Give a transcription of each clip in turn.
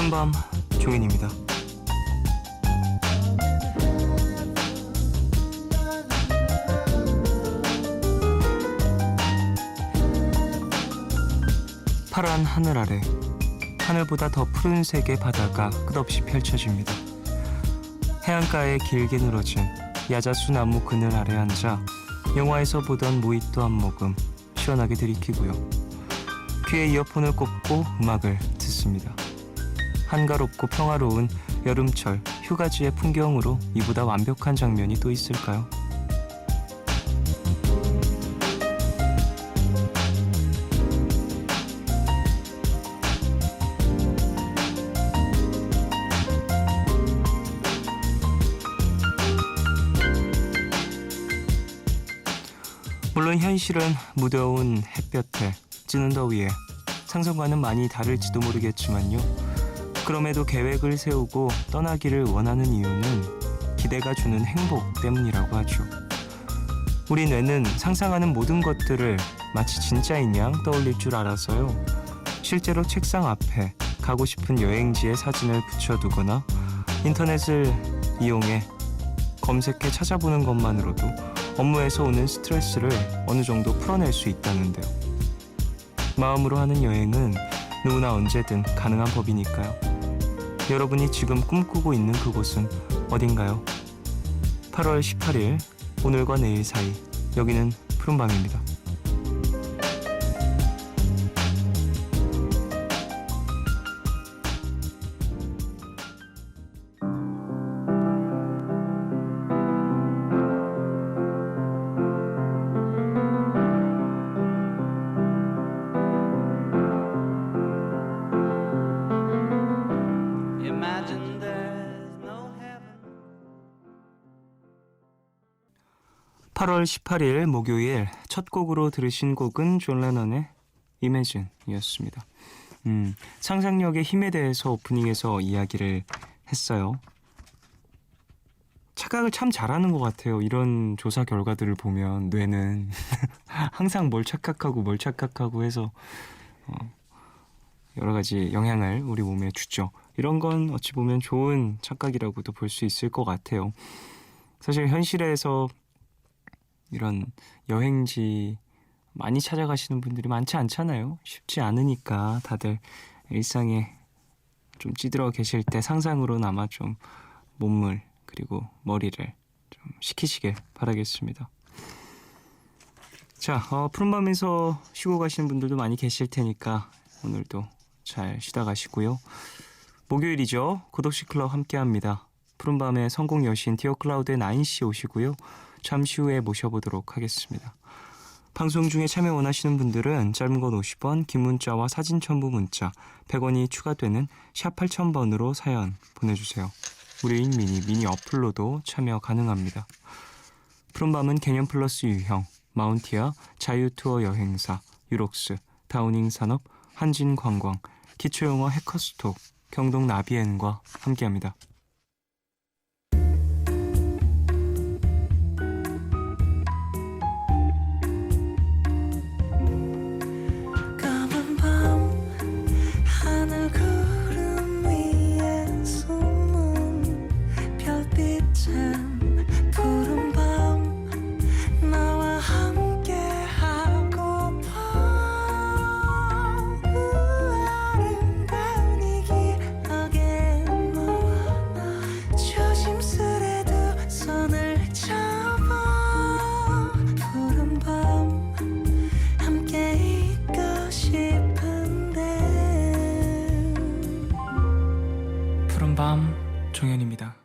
푸른밤 종현입니다. 파란 하늘 아래 하늘보다 더 푸른색의 바다가 끝없이 펼쳐집니다. 해안가에 길게 늘어진 야자수 나무 그늘 아래 앉아 영화에서 보던 모히또 한 모금 시원하게 들이키고요. 귀에 이어폰을 꽂고 음악을 듣습니다. 한가롭고 평화로운 여름철 휴가지의 풍경으로 이보다 완벽한 장면이 또 있을까요? 물론 현실은 무더운 햇볕에 찌는 더위에 상상과는 많이 다를지도 모르겠지만요. 그럼에도 계획을 세우고 떠나기를 원하는 이유는 기대가 주는 행복 때문이라고 하죠. 우리 뇌는 상상하는 모든 것들을 마치 진짜인 양 떠올릴 줄 알아서요. 실제로 책상 앞에 가고 싶은 여행지의 사진을 붙여두거나 인터넷을 이용해 검색해 찾아보는 것만으로도 업무에서 오는 스트레스를 어느 정도 풀어낼 수 있다는데요. 마음으로 하는 여행은 누구나 언제든 가능한 법이니까요. 여러분이 지금 꿈꾸고 있는 그곳은 어딘가요? 8월 18일 오늘과 내일 사이 여기는 푸른밤입니다. Imagine there's no heaven. 8월 18일 목요일 첫 곡으로 들으신 곡은 존 레넌의 Imagine이었습니다. 상상력의 힘에 대해서 오프닝에서 이야기를 했어요. 착각을 참 잘하는 것 같아요. 이런 조사 결과들을 보면 뇌는 항상 뭘 착각하고 해서 여러 가지 영향을 우리 몸에 주죠. 이런 건 어찌 보면 좋은 착각이라고도 볼 수 있을 것 같아요. 사실 현실에서 이런 여행지 많이 찾아가시는 분들이 많지 않잖아요. 쉽지 않으니까 다들 일상에 좀 찌들어 계실 때 상상으로나마 좀 몸을 그리고 머리를 좀 식히시길 바라겠습니다. 자, 푸른밤에서 쉬고 가시는 분들도 많이 계실 테니까 오늘도 잘 쉬다 가시고요. 목요일이죠. 고독시 클럽 함께합니다. 푸른밤의 성공 여신 디어클라우드의 나인씨 오시고요. 잠시 후에 모셔보도록 하겠습니다. 방송 중에 참여 원하시는 분들은 짧은 건 50원, 긴 문자와 사진 첨부 문자 100원이 추가되는 샵 8000번으로 사연 보내주세요. 무료인 미니 어플로도 참여 가능합니다. 푸른밤은 개념 플러스 유형, 마운티아, 자유투어 여행사, 유록스, 다우닝 산업, 한진관광, 기초영어 해커스톡, 경동 나비엔과 함께합니다. 까만 밤 하늘 구름 위에 숨은 별빛은 푸른 밤 나와 함께 하고파. 아름다운 이 기억에 너와 나 조심스레 두 손을 잡아. 푸른 밤 함께 있고 싶은데. 푸른밤 종현입니다.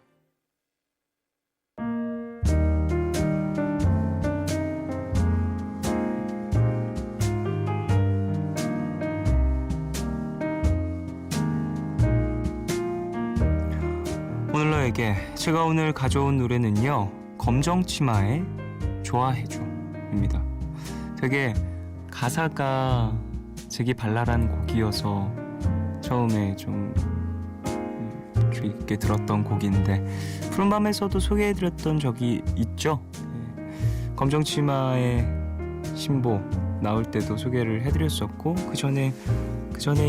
오늘 너에게 제가 오늘 가져온 노래는요, 검정치마의 좋아해줘 입니다. 되게 가사가 되게 발랄한 곡이어서 처음에 좀 주의 깊게 들었던 곡인데 푸른밤에서도 소개해드렸던 적이 있죠. 검정치마의 신보 나올 때도 소개를 해드렸었고 그 전에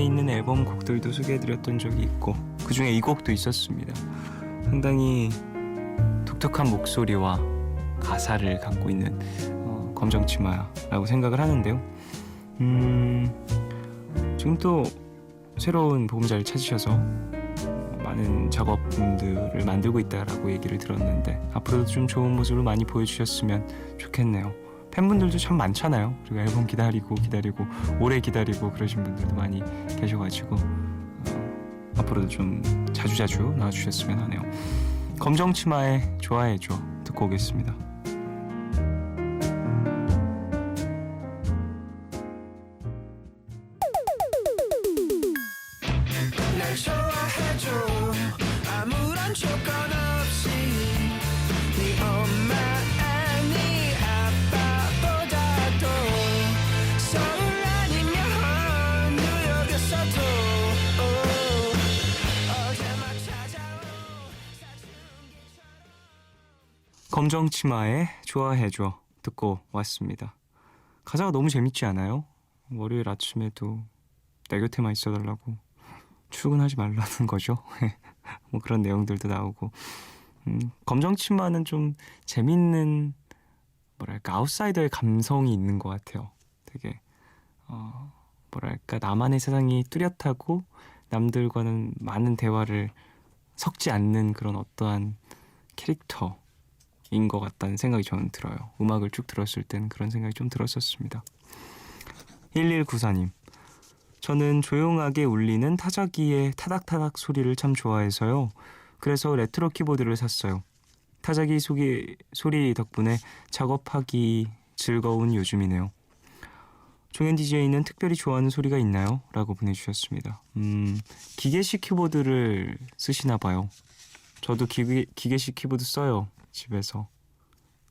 있는 앨범 곡들도 소개해드렸던 적이 있고 그 중에 이 곡도 있었습니다. 상당히 독특한 목소리와 가사를 갖고 있는 검정치마라고 생각을 하는데요. 지금 또 새로운 보험자를 찾으셔서 많은 작업들을 만들고 있다라고 얘기를 들었는데 앞으로도 좀 좋은 모습을 많이 보여주셨으면 좋겠네요. 팬분들도 참 많잖아요. 그리고 앨범 기다리고 오래 기다리고 그러신 분들도 많이 계셔가지고 앞으로도 좀 자주자주 나와주셨으면 하네요. 검정치마의 좋아해줘 듣고 오겠습니다. 날 좋아해줘 아무런 조건 없이 네 엄마 아니 아빠보다도 서울 아니면 뉴욕에서도 어제만 찾아온 검정치마의 좋아해줘 듣고 왔습니다. 가사가 너무 재밌지 않아요? 월요일 아침에도 내 곁에만 있어달라고 출근하지 말라는 거죠. 뭐 그런 내용들도 나오고 검정치마는 좀 재밌는 뭐랄까 아웃사이더의 감성이 있는 것 같아요. 되게 뭐랄까 나만의 세상이 뚜렷하고 남들과는 많은 대화를 섞지 않는 그런 어떠한 캐릭터인 것 같다는 생각이 저는 들어요. 음악을 쭉 들었을 땐 그런 생각이 좀 들었었습니다. 1194님, 저는 조용하게 울리는 타자기의 타닥타닥 소리를 참 좋아해서요. 그래서 레트로 키보드를 샀어요. 타자기 소리 덕분에 작업하기 즐거운 요즘이네요. 종현 DJ는 특별히 좋아하는 소리가 있나요? 라고 보내주셨습니다. 기계식 키보드를 쓰시나 봐요. 저도 기계식 키보드 써요. 집에서.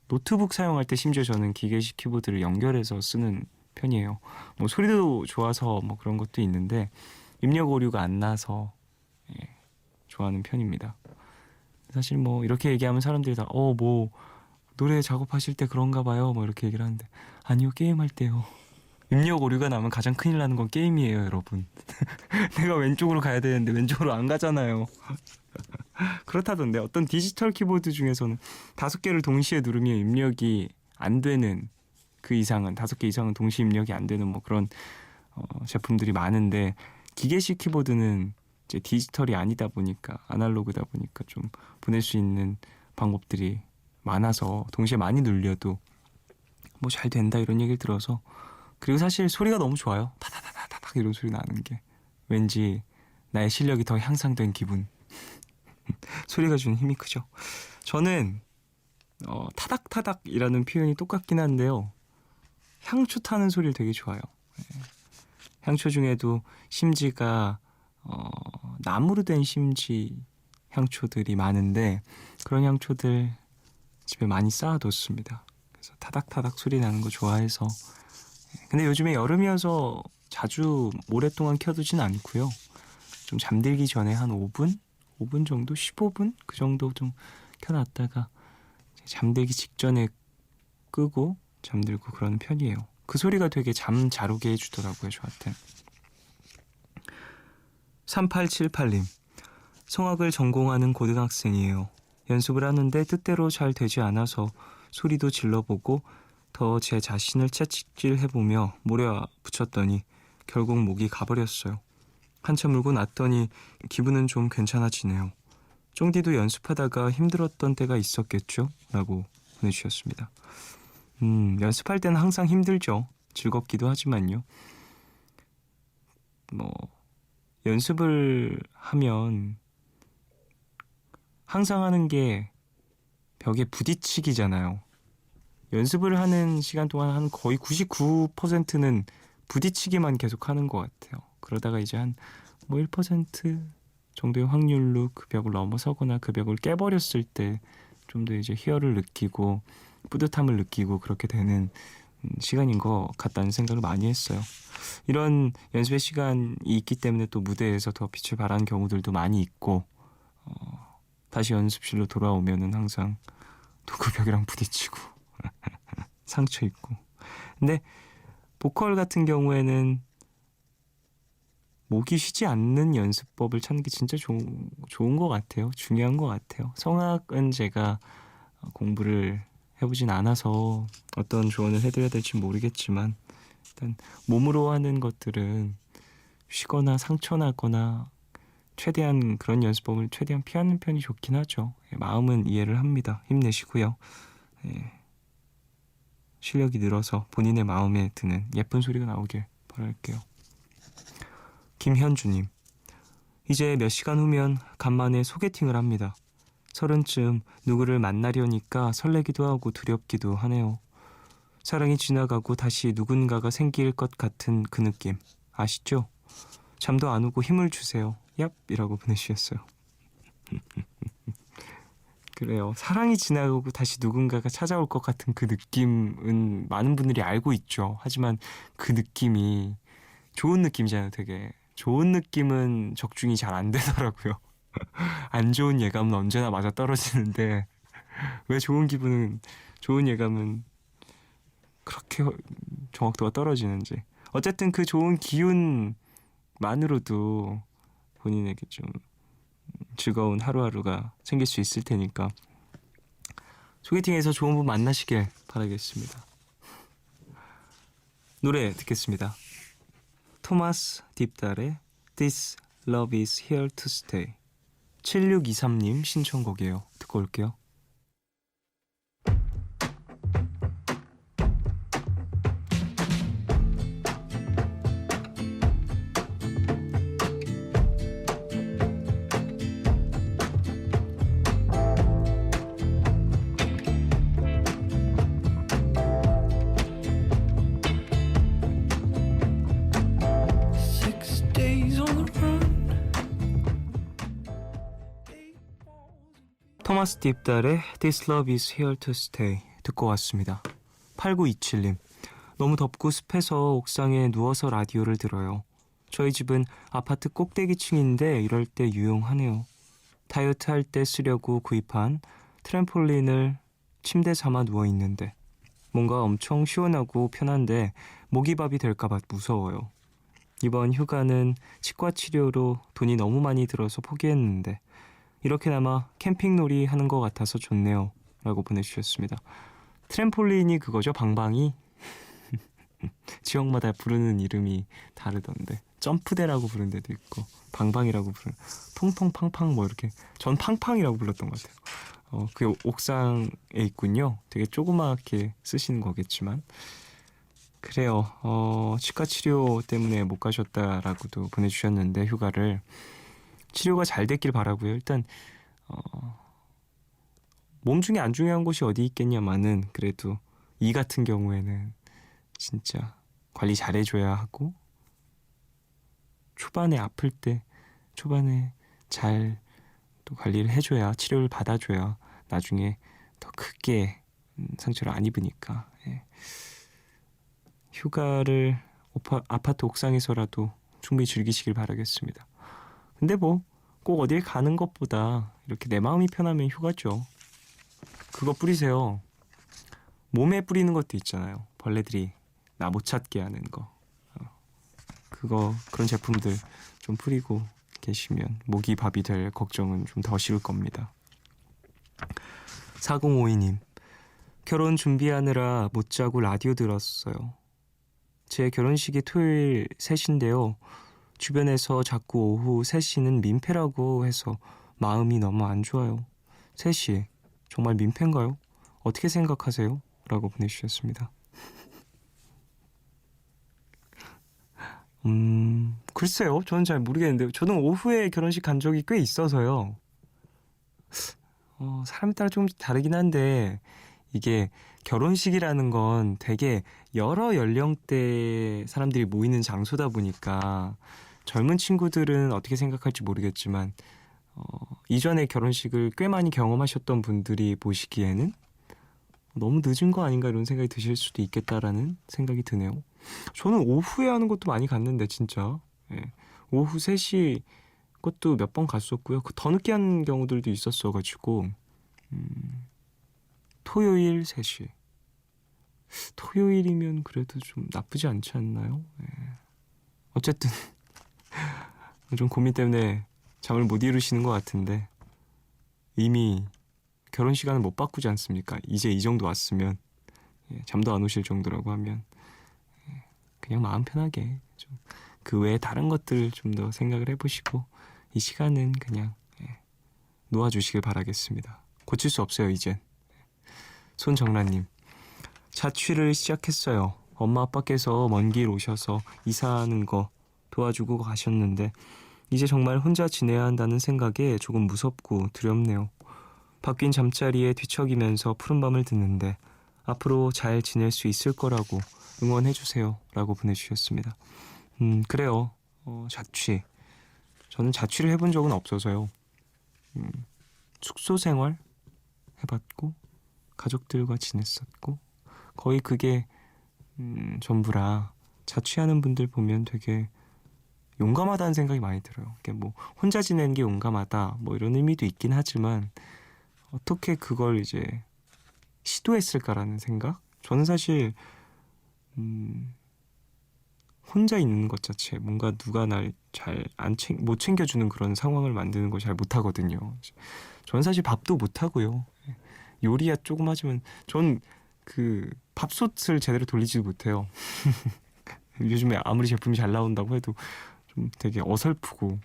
노트북 사용할 때 심지어 저는 기계식 키보드를 연결해서 쓰는 편이에요. 뭐 소리도 좋아서 뭐 그런 것도 있는데 입력 오류가 안 나서 좋아하는 편입니다. 사실 뭐 이렇게 얘기하면 사람들이 다 뭐 노래 작업하실 때 그런가 봐요 뭐 이렇게 얘기를 하는데 아니요, 게임할 때요. 입력 오류가 나면 가장 큰일 나는 건 게임이에요, 여러분. 내가 왼쪽으로 가야 되는데 왼쪽으로 안 가잖아요. 그렇다던데 어떤 디지털 키보드 중에서는 5개를 동시에 누르면 입력이 안 되는 그 이상은 5개 이상은 동시 입력이 안 되는 뭐 그런 제품들이 많은데 기계식 키보드는 이제 디지털이 아니다 보니까 아날로그다 보니까 좀 보낼 수 있는 방법들이 많아서 동시에 많이 눌려도 뭐 잘 된다 이런 얘기를 들어서 그리고 사실 소리가 너무 좋아요. 타다다다닥 이런 소리 나는 게 왠지 나의 실력이 더 향상된 기분. 소리가 주는 힘이 크죠. 저는 타닥타닥이라는 표현이 똑같긴 한데요. 향초 타는 소리를 되게 좋아해요. 향초 중에도 심지가 나무로 된 심지 향초들이 많은데 그런 향초들 집에 많이 쌓아뒀습니다. 그래서 타닥타닥 소리 나는 거 좋아해서. 근데 요즘에 여름이어서 자주 오랫동안 켜두진 않고요. 좀 잠들기 전에 한 5분 정도? 15분? 그 정도 좀 켜놨다가 잠들기 직전에 끄고 잠들고 그러는 편이에요. 그 소리가 되게 잠 잘 오게 해주더라고요, 저한테. 3878님, 성악을 전공하는 고등학생이에요. 연습을 하는데 뜻대로 잘 되지 않아서 소리도 질러보고 더 제 자신을 채찍질해보며 몰아붙였더니 결국 목이 가버렸어요. 한참 울고 났더니 기분은 좀 괜찮아지네요. 쫑디도 연습하다가 힘들었던 때가 있었겠죠? 라고 보내주셨습니다. 연습할 때는 항상 힘들죠. 즐겁기도 하지만요. 뭐 연습을 하면 항상 하는 게 벽에 부딪히기잖아요. 연습을 하는 시간 동안 한 거의 99%는 부딪히기만 계속 하는 것 같아요. 그러다가 이제 한 뭐 1% 정도의 확률로 그 벽을 넘어서거나 그 벽을 깨버렸을 때 좀 더 이제 희열을 느끼고 뿌듯함을 느끼고 그렇게 되는 시간인 것 같다는 생각을 많이 했어요. 이런 연습의 시간이 있기 때문에 또 무대에서 더 빛을 발하는 경우들도 많이 있고 다시 연습실로 돌아오면은 항상 또 그 벽이랑 부딪히고 상처 있고. 근데 보컬 같은 경우에는 목이 쉬지 않는 연습법을 찾는 게 진짜 좋은 것 같아요. 중요한 것 같아요. 성악은 제가 공부를 해보진 않아서 어떤 조언을 해드려야 될지 모르겠지만 일단 몸으로 하는 것들은 쉬거나 상처나거나 최대한 그런 연습법을 최대한 피하는 편이 좋긴 하죠. 마음은 이해를 합니다. 힘내시고요. 실력이 늘어서 본인의 마음에 드는 예쁜 소리가 나오길 바랄게요. 김현주님, 이제 몇 시간 후면 간만에 소개팅을 합니다. 30쯤 누구를 만나려니까 설레기도 하고 두렵기도 하네요. 사랑이 지나가고 다시 누군가가 생길 것 같은 그 느낌 아시죠? 잠도 안 오고 힘을 주세요. 얍! 이라고 보내주셨어요. 그래요. 사랑이 지나가고 다시 누군가가 찾아올 것 같은 그 느낌은 많은 분들이 알고 있죠. 하지만 그 느낌이 좋은 느낌이잖아요. 되게 좋은 느낌은 적중이 잘 안 되더라고요. 안 좋은 예감은 언제나 맞아 떨어지는데 왜 좋은 예감은 그렇게 정확도가 떨어지는지. 어쨌든 그 좋은 기운만으로도 본인에게 좀 즐거운 하루하루가 생길 수 있을 테니까 소개팅에서 좋은 분 만나시길 바라겠습니다. 노래 듣겠습니다. 토마스 딥달의 This Love is Here to Stay. 7623님 신청곡이에요. 듣고 올게요. 토마스 딥달의 This Love is Here to Stay 듣고 왔습니다. 8927님, 너무 덥고 습해서 옥상에 누워서 라디오를 들어요. 저희 집은 아파트 꼭대기층인데 이럴 때 유용하네요. 다이어트 할 때 쓰려고 구입한 트램폴린을 침대 삼아 누워있는데 뭔가 엄청 시원하고 편한데 모기밥이 될까봐 무서워요. 이번 휴가는 치과 치료로 돈이 너무 많이 들어서 포기했는데 이렇게나마 캠핑놀이 하는 것 같아서 좋네요. 라고 보내주셨습니다. 트램폴린이 그거죠? 방방이? 지역마다 부르는 이름이 다르던데 점프대라고 부르는 데도 있고 방방이라고 부르는 통통팡팡 뭐 이렇게 전 팡팡이라고 불렀던 것 같아요. 그게 옥상에 있군요. 되게 조그맣게 쓰시는 거겠지만 그래요. 치과 치료 때문에 못 가셨다라고도 보내주셨는데 휴가를 치료가 잘 됐길 바라고요. 일단 몸 중에 안 중요한 곳이 어디 있겠냐마는 그래도 이 같은 경우에는 진짜 관리 잘해줘야 하고 초반에 아플 때 초반에 잘 또 관리를 해줘야 치료를 받아줘야 나중에 더 크게 상처를 안 입으니까 휴가를 아파트 옥상에서라도 충분히 즐기시길 바라겠습니다. 근데 뭐 꼭 어딜 가는 것보다 이렇게 내 마음이 편하면 휴가죠. 그거 뿌리세요. 몸에 뿌리는 것도 있잖아요. 벌레들이 나 못 찾게 하는 거. 그런 제품들 좀 뿌리고 계시면 모기밥이 될 걱정은 좀 더 쉬울 겁니다. 4052님, 결혼 준비하느라 못 자고 라디오 들었어요. 제 결혼식이 토요일 3시인데요. 주변에서 자꾸 오후 3시는 민폐라고 해서 마음이 너무 안 좋아요. 3시, 정말 민폐인가요? 어떻게 생각하세요? 라고 보내주셨습니다. 글쎄요. 저는 잘 모르겠는데 저는 오후에 결혼식 간 적이 꽤 있어서요. 사람에 따라 좀 다르긴 한데 이게 결혼식이라는 건 되게 여러 연령대 사람들이 모이는 장소다 보니까 젊은 친구들은 어떻게 생각할지 모르겠지만 이전에 결혼식을 꽤 많이 경험하셨던 분들이 보시기에는 너무 늦은 거 아닌가 이런 생각이 드실 수도 있겠다라는 생각이 드네요. 저는 오후에 하는 것도 많이 갔는데 진짜 오후 3시 것도 몇 번 갔었고요. 더 늦게 한 경우들도 있었어가지고 토요일 3시 토요일이면 그래도 좀 나쁘지 않지 않나요? 예. 어쨌든 좀 고민 때문에 잠을 못 이루시는 것 같은데 이미 결혼 시간을 못 바꾸지 않습니까? 이제 이 정도 왔으면 잠도 안 오실 정도라고 하면 그냥 마음 편하게 좀 그 외에 다른 것들 좀 더 생각을 해보시고 이 시간은 그냥 놓아주시길 바라겠습니다. 고칠 수 없어요 이젠. 손정란님, 자취를 시작했어요. 엄마 아빠께서 먼 길 오셔서 이사하는 거 도와주고 가셨는데 이제 정말 혼자 지내야 한다는 생각에 조금 무섭고 두렵네요. 바뀐 잠자리에 뒤척이면서 푸른밤을 듣는데 앞으로 잘 지낼 수 있을 거라고 응원해주세요 라고 보내주셨습니다. 그래요. 자취. 저는 자취를 해본 적은 없어서요. 숙소 생활 해봤고 가족들과 지냈었고 거의 그게 전부라 자취하는 분들 보면 되게 용감하다는 생각이 많이 들어요. 이게 뭐 혼자 지내는 게 용감하다 뭐 이런 의미도 있긴 하지만 어떻게 그걸 이제 시도했을까라는 생각? 저는 사실 혼자 있는 것 자체 뭔가 누가 날 잘 못 챙겨주는 그런 상황을 만드는 걸 잘 못하거든요. 저는 사실 밥도 못하고요. 요리야 조금 하지만 전 그 밥솥을 제대로 돌리지도 못해요. 요즘에 아무리 제품이 잘 나온다고 해도 좀 되게 어설프고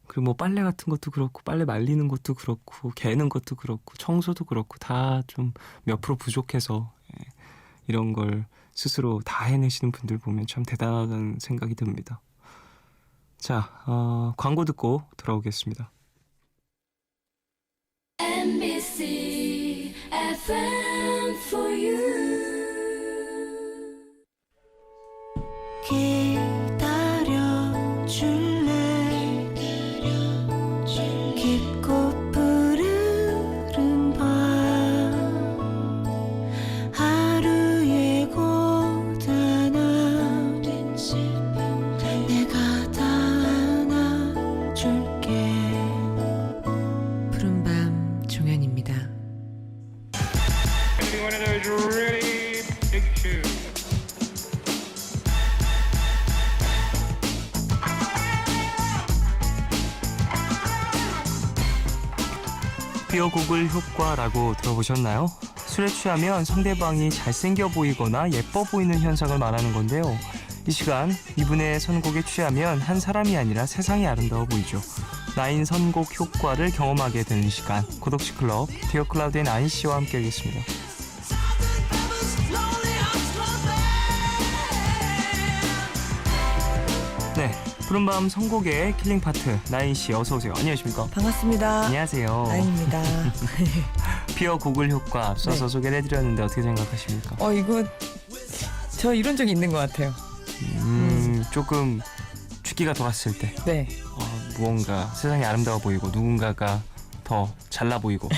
그리고 뭐 빨래 같은 것도 그렇고 빨래 말리는 것도 그렇고 개는 것도 그렇고 청소도 그렇고 다 좀 몇 프로 부족해서 이런 걸 스스로 다 해내시는 분들 보면 참 대단하다는 생각이 듭니다. 자, 광고 듣고 돌아오겠습니다. NBC FM for you. 기다려줄래 깊고 푸르른 밤 하루의 고단함 내가 다 안아줄게. 푸른밤 종현입니다. One of those really big shoes. 피어 구글 효과라고 들어보셨나요? 술에 취하면 상대방이 잘생겨 보이거나 예뻐 보이는 현상을 말하는 건데요. 이 시간 이분의 선곡에 취하면 한 사람이 아니라 세상이 아름다워 보이죠. 나인 선곡 효과를 경험하게 되는 시간, 고독시 클럽 디어 클라우드의 나인 씨와 함께하겠습니다. 네, 푸른밤 선곡의 킬링 파트 나인 씨 어서 오세요. 안녕하십니까? 반갑습니다. 안녕하세요. 나인입니다. 피어 구글 효과 앞서서 소개를 해드렸는데 어떻게 생각하십니까? 이거 저 이런 적이 있는 것 같아요. 조금 주기가 돌았을 때 네. 무언가 세상이 아름다워 보이고 누군가가 더 잘나 보이고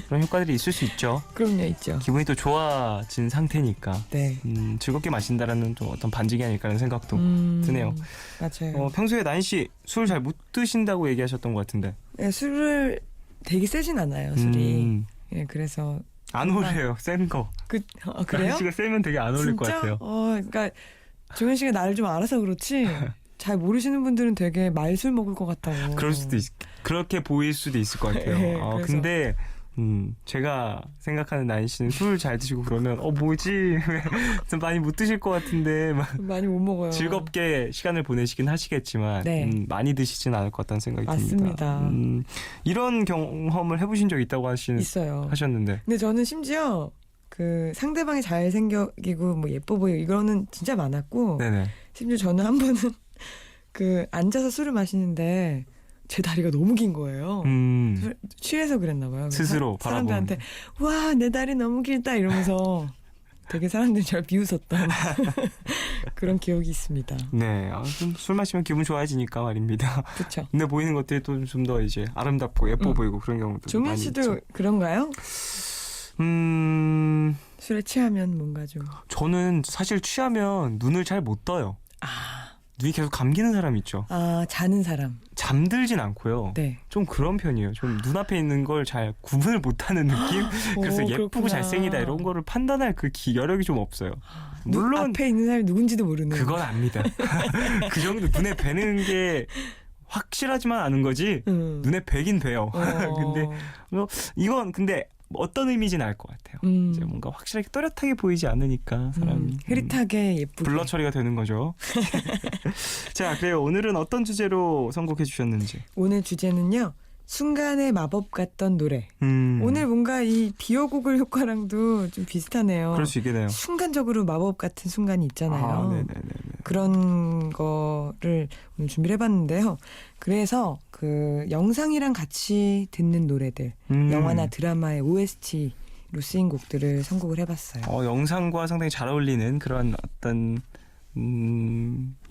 그런 효과들이 있을 수 있죠. 그럼요, 있죠. 기분이 또 좋아진 상태니까 네. 즐겁게 마신다라는 또 어떤 반증이 아닐까라는 생각도 드네요. 맞아요. 평소에 나인 씨 술 잘 못 드신다고 얘기하셨던 것 같은데. 네, 술을 되게 세진 않아요, 술이. 예, 그래서 안 어울려요, 센 거. 그래요? 나인 씨가 세면 되게 안 어울릴 것 진짜? 같아요. 그러니까 종현 씨가 나를 좀 알아서 그렇지. 잘 모르시는 분들은 되게 말술 먹을 것 같다고. 그럴 수도 그렇게 보일 수도 있을 것 같아요. 네, 그래서. 근데 제가 생각하는 나인 씨는 술 잘 드시고 그러면 뭐지? 좀 많이 못 드실 것 같은데 막 많이 못 먹어요. 즐겁게 시간을 보내시긴 하시겠지만 네. 많이 드시진 않을 것 같다는 생각이 맞습니다. 듭니다. 이런 경험을 해보신 적 있다고 있어요. 하셨는데. 근데 저는 심지어 그 상대방이 잘생기고 뭐 예뻐 보이고 이거는 진짜 많았고 네네. 심지어 저는 한 번은 그 앉아서 술을 마시는데 제 다리가 너무 긴 거예요. 취해서 그랬나 봐요. 스스로 사람들한테 와, 내 다리 너무 길다 이러면서 되게 사람들이 절 비웃었던 그런 기억이 있습니다. 네, 좀 술 마시면 기분 좋아지니까 말입니다. 그렇죠. 근데 보이는 것들이 또 좀 더 이제 아름답고 예뻐 보이고 그런 경우도 종현 많이 씨도 있죠. 그런가요? 술에 취하면 뭔가 좀 저는 사실 취하면 눈을 잘 못 떠요. 눈이 계속 감기는 사람 있죠. 아, 자는 사람. 잠들진 않고요. 네. 좀 그런 편이에요. 좀 눈앞에 있는 걸 잘 구분을 못하는 느낌. 그래서 오, 예쁘고 그렇구나. 잘생기다 이런 거를 판단할 그 여력이 좀 없어요. 눈 물론 앞에 있는 사람이 누군지도 모르는. 그건 압니다. 그 정도 눈에 뵈는 게 확실하지만 않은 거지. 눈에 뵈긴 봬요. 근데 이건 근데 어떤 의미인지는 알 것 같아요. 이제 뭔가 확실하게 또렷하게 보이지 않으니까 사람이 흐릿하게 예쁘게. 블러 처리가 되는 거죠. 자, 그래요. 오늘은 어떤 주제로 선곡해 주셨는지. 오늘 주제는요. 순간의 마법 같던 노래. 오늘 뭔가 이 비어곡을 효과랑도 좀 비슷하네요. 그럴 수 있겠네요. 순간적으로 마법 같은 순간이 있잖아요. 아, 네네네. 그런 거를 오늘 준비를 해봤는데요. 그래서 그 영상이랑 같이 듣는 노래들, 영화나 드라마의 OST로 쓰인 곡들을 선곡을 해봤어요. 영상과 상당히 잘 어울리는 그런 어떤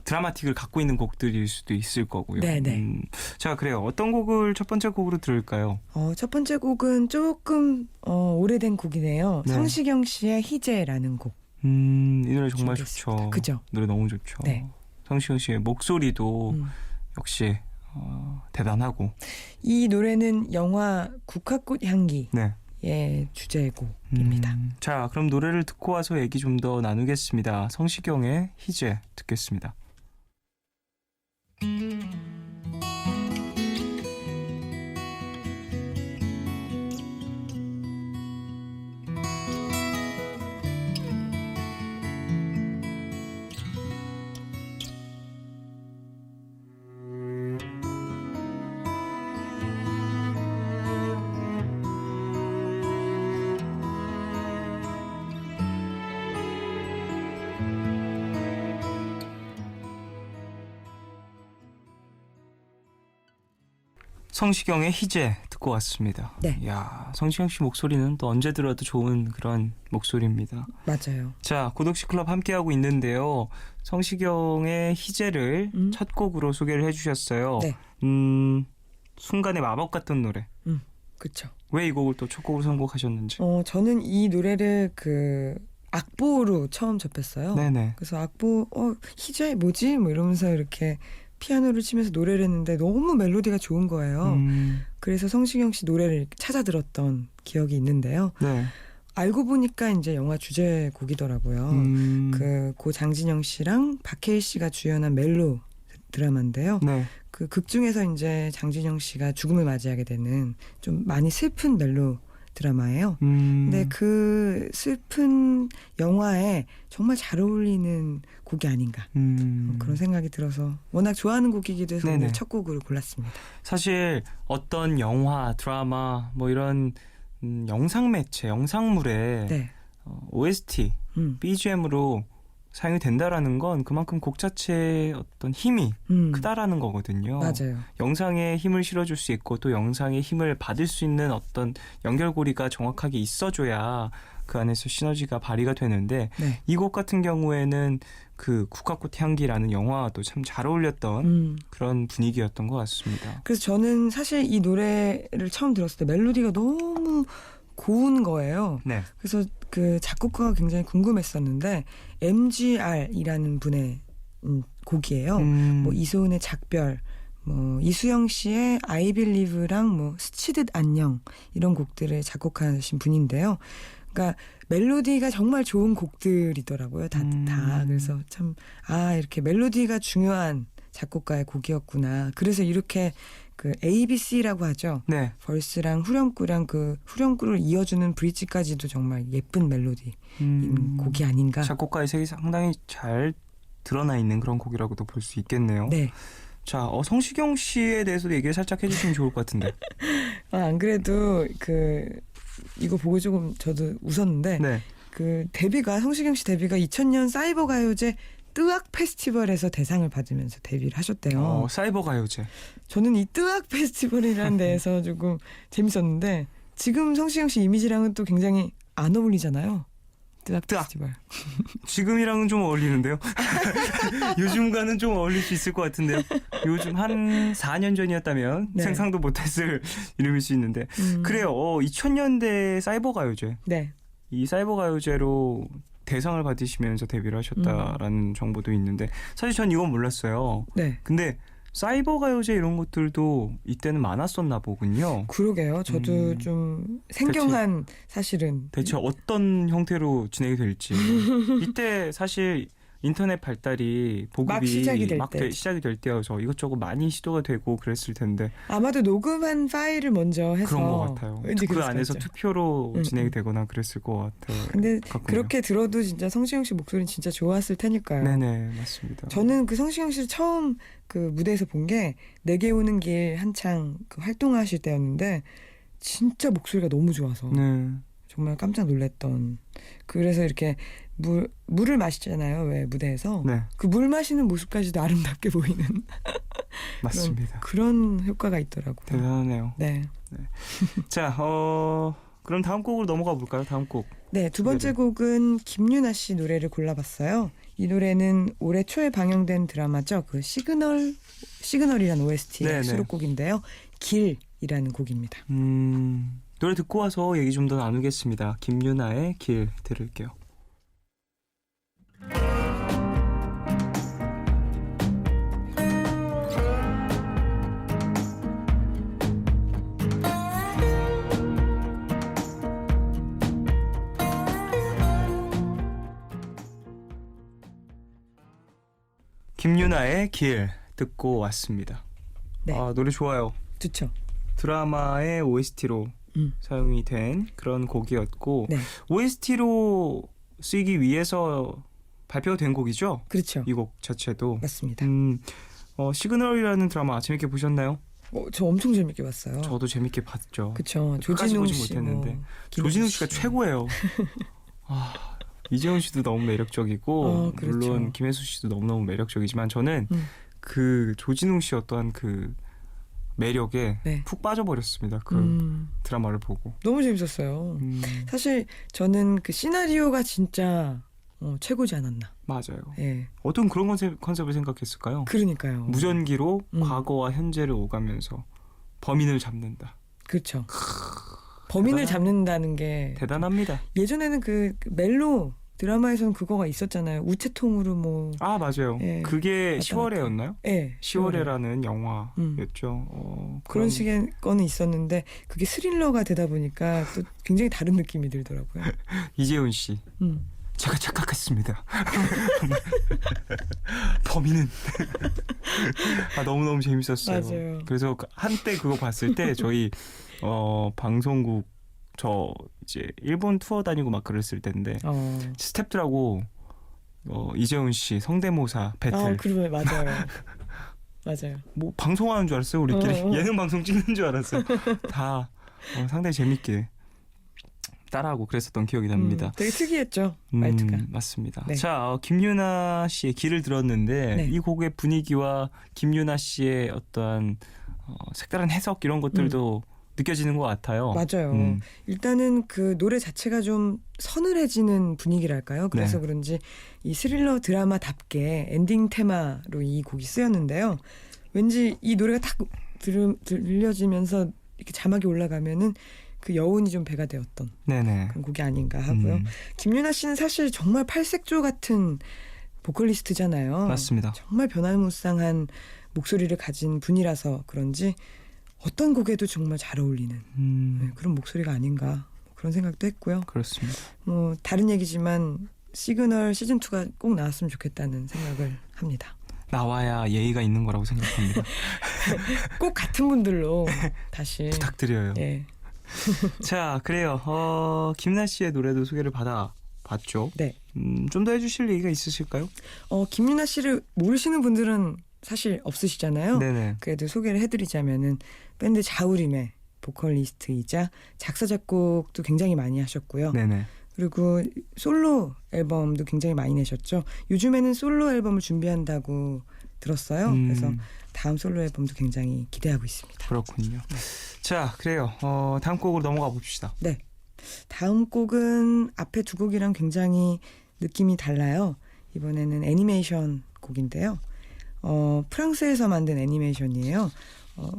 드라마틱을 갖고 있는 곡들일 수도 있을 거고요. 네네. 자, 그래요. 어떤 곡을 첫 번째 곡으로 들을까요? 첫 번째 곡은 조금 오래된 곡이네요. 네. 성시경 씨의 희재라는 곡. 이 노래 정말 준비했습니다. 좋죠. 그죠? 노래 너무 좋죠. 네. 성시경 씨의 목소리도 역시 대단하고. 이 노래는 영화 국화꽃 향기의 네. 주제곡입니다. 자, 그럼 노래를 듣고 와서 얘기 좀 더 나누겠습니다. 성시경의 희재 듣겠습니다. 성시경의 희재 듣고 왔습니다. 네. 야, 성시경 씨 목소리는 또 언제 들어도 좋은 그런 목소리입니다. 맞아요. 자, 고독시 클럽 함께하고 있는데요. 성시경의 희재를 첫 곡으로 소개를 해주셨어요. 네. 순간의 마법 같던 노래. 그렇죠. 왜 이 곡을 또 첫 곡으로 선곡하셨는지. 저는 이 노래를 그 악보로 처음 접했어요. 네네. 그래서 악보 희재 뭐지? 뭐 이러면서 이렇게 피아노를 치면서 노래를 했는데 너무 멜로디가 좋은 거예요. 그래서 성시경 씨 노래를 이렇게 찾아 들었던 기억이 있는데요. 네. 알고 보니까 이제 영화 주제곡이더라고요. 고 장진영 씨랑 박해일 씨가 주연한 멜로 드라마인데요. 네. 그 극 중에서 이제 장진영 씨가 죽음을 맞이하게 되는 좀 많이 슬픈 멜로 드라마예요. 근데 그 슬픈 영화에 정말 잘 어울리는 곡이 아닌가 그런 생각이 들어서 워낙 좋아하는 곡이기도 해서 오늘 첫 곡으로 골랐습니다. 사실 어떤 영화, 드라마 뭐 이런 영상 매체, 영상물에 네. OST, BGM으로 사용이 된다라는 건 그만큼 곡 자체의 어떤 힘이 크다라는 거거든요. 맞아요. 영상에 힘을 실어줄 수 있고 또 영상에 힘을 받을 수 있는 어떤 연결고리가 정확하게 있어줘야 그 안에서 시너지가 발휘가 되는데 네. 이 곡 같은 경우에는 그 국화꽃 향기라는 영화와도 참 잘 어울렸던 그런 분위기였던 것 같습니다. 그래서 저는 사실 이 노래를 처음 들었을 때 멜로디가 너무 고운 거예요. 네. 그래서 그 작곡가가 굉장히 궁금했었는데 MGR이라는 분의 곡이에요. 뭐 이소은의 작별, 뭐 이수영 씨의 I Believe랑 뭐 스치듯 안녕 이런 곡들을 작곡하신 분인데요. 그러니까 멜로디가 정말 좋은 곡들이더라고요. 다. 그래서 참 이렇게 멜로디가 중요한 작곡가의 곡이었구나. 그래서 이렇게 그 ABC라고 하죠. 네. 벌스랑 후렴구랑 그 후렴구를 이어주는 브릿지까지도 정말 예쁜 멜로디 곡이 아닌가. 작곡가의 색이 상당히 잘 드러나 있는 그런 곡이라고도 볼 수 있겠네요. 네. 자, 성시경 씨에 대해서도 얘기를 살짝 해주시면 좋을 것 같은데. 안 그래도 이거 보고 조금 저도 웃었는데 네. 그 성시경 씨 데뷔가 2000년 사이버 가요제 뜨악 페스티벌에서 대상을 받으면서 데뷔를 하셨대요. 사이버 가요제. 저는 이 뜨악 페스티벌이라는 데에서 조금 재밌었는데 지금 성시경 씨 이미지랑은 또 굉장히 안 어울리잖아요. 뜨악 페스티벌. 지금이랑은 좀 어울리는데요. 요즘과는 좀 어울릴 수 있을 것 같은데요. 요즘 한 4년 전이었다면 네. 생상도 못했을 이름일 수 있는데. 그래요. 2000년대 사이버 가요제. 네. 이 사이버 가요제로 대상을 받으시면서 데뷔를 하셨다라는 정보도 있는데 사실 전 이건 몰랐어요. 네. 근데 사이버 가요제 이런 것들도 이때는 많았었나 보군요. 그러게요. 저도 좀 생경한 사실은 대체 어떤 형태로 진행이 될지. 이때 사실 인터넷 발달이 보급이 막 시작이 될 때. 시작이 될 때여서 이것저것 많이 시도가 되고 그랬을 텐데 아마도 녹음한 파일을 먼저 해서 그런 것 같아요. 왠지 그 그랬을 안에서 것 같죠. 투표로 진행이 되거나 그랬을 것 같아요. 근데 같군요. 그렇게 들어도 진짜 성시경 씨 목소리는 진짜 좋았을 테니까요. 네네 맞습니다. 저는 그 성시경 씨를 처음 그 무대에서 본 게 내게 오는 길 한창 그 활동하실 때였는데 진짜 목소리가 너무 좋아서 네. 정말 깜짝 놀랐던. 그래서 이렇게 물을 마시잖아요. 왜 무대에서 네 그 물 마시는 모습까지도 아름답게 보이는 맞습니다. 그런 효과가 있더라고요. 대단하네요. 네. 자, 그럼 다음 곡으로 넘어가 볼까요? 다음 곡. 네, 두 번째 곡은 김유나 씨 노래를 골라봤어요. 이 노래는 올해 초에 방영된 드라마죠. 그 시그널이라는 OST의 네네. 수록곡인데요. 길이라는 곡입니다. 노래 듣고 와서 얘기 좀 더 나누겠습니다. 김유나의 길 들을게요. 김유나의 길 듣고 왔습니다. 네. 아, 노래 좋아요. 좋죠. 드라마의 OST로 사용이 된 그런 곡이었고 네. OST로 쓰이기 위해서 발표가 된 곡이죠? 그렇죠. 이 곡 자체도. 맞습니다. 시그널이라는 드라마 재밌게 보셨나요? 저 엄청 재밌게 봤어요. 저도 재밌게 봤죠. 그쵸. 끝까지 조진웅 보진 씨, 못했는데. 뭐, 조진웅 씨가 최고예요. 아, 이재훈 씨도 너무 매력적이고 그렇죠. 물론 김혜수 씨도 너무너무 매력적이지만 저는 그 조진웅 씨 어떠한 그 매력에 네. 푹 빠져버렸습니다. 그 드라마를 보고. 너무 재밌었어요. 사실 저는 그 시나리오가 진짜 최고지 않았나. 맞아요. 예. 어떤 그런 컨셉을 생각했을까요? 그러니까요. 무전기로 과거와 현재를 오가면서 범인을 잡는다. 그렇죠. 범인을 잡는다는 게 대단합니다. 예전에는 그 멜로 드라마에서는 그거가 있었잖아요. 우체통으로 뭐. 아 맞아요. 예. 그게 맞다, 10월에였나요? 예. 10월에라는 영화였죠. 그런 식의 거는 있었는데 그게 스릴러가 되다 보니까 또 굉장히 다른 느낌이 들더라고요. 이재훈 씨. 제가 착각했습니다. 범인은 너무너무 재밌었어요. 맞아요. 그래서 한때 그거 봤을 때 저희 방송국 저 이제 일본 투어 다니고 막 그랬을 때인데 스태프들하고 이재훈 씨 성대모사 배틀. 그래 맞아요. 맞아요. 뭐 방송하는 줄 알았어요. 우리끼리 예능 방송 찍는 줄 알았어요. 다 상당히 재밌게 따라하고 그랬었던 기억이 납니다. 되게 특이했죠. 말투가. 맞습니다. 네. 자, 김유나 씨의 길을 들었는데 네. 이 곡의 분위기와 김유나 씨의 어떠한 색다른 해석 이런 것들도 느껴지는 것 같아요. 맞아요. 일단은 그 노래 자체가 좀 서늘해지는 분위기랄까요. 그래서 네. 그런지 이 스릴러 드라마답게 엔딩 테마로 이 곡이 쓰였는데요. 왠지 이 노래가 딱 들려지면서 이렇게 자막이 올라가면은 그 여운이 좀 배가 되었던 네네. 그런 곡이 아닌가 하고요. 김유나 씨는 사실 정말 팔색조 같은 보컬리스트잖아요. 맞습니다. 정말 변화무쌍한 목소리를 가진 분이라서 그런지 어떤 곡에도 정말 잘 어울리는 그런 목소리가 아닌가 그런 생각도 했고요. 그렇습니다. 뭐 다른 얘기지만 시그널 시즌2가 꼭 나왔으면 좋겠다는 생각을 합니다. 나와야 예의가 있는 거라고 생각합니다. 꼭 같은 분들로 다시 부탁드려요. 예. 자, 그래요. 김유나 씨의 노래도 소개를 받아봤죠. 네. 좀 더 해주실 얘기가 있으실까요? 김유나 씨를 모르시는 분들은 사실 없으시잖아요. 네네. 그래도 소개를 해드리자면은 밴드 자우림의 보컬리스트이자 작사 작곡도 굉장히 많이 하셨고요. 네네. 그리고 솔로 앨범도 굉장히 많이 내셨죠. 요즘에는 솔로 앨범을 준비한다고 들었어요. 그래서 다음 솔로 앨범도 굉장히 기대하고 있습니다. 그렇군요. 자, 그래요. 다음 곡으로 넘어가 봅시다. 네. 다음 곡은 앞에 두 곡이랑 굉장히 느낌이 달라요. 이번에는 애니메이션 곡인데요. 프랑스에서 만든 애니메이션이에요.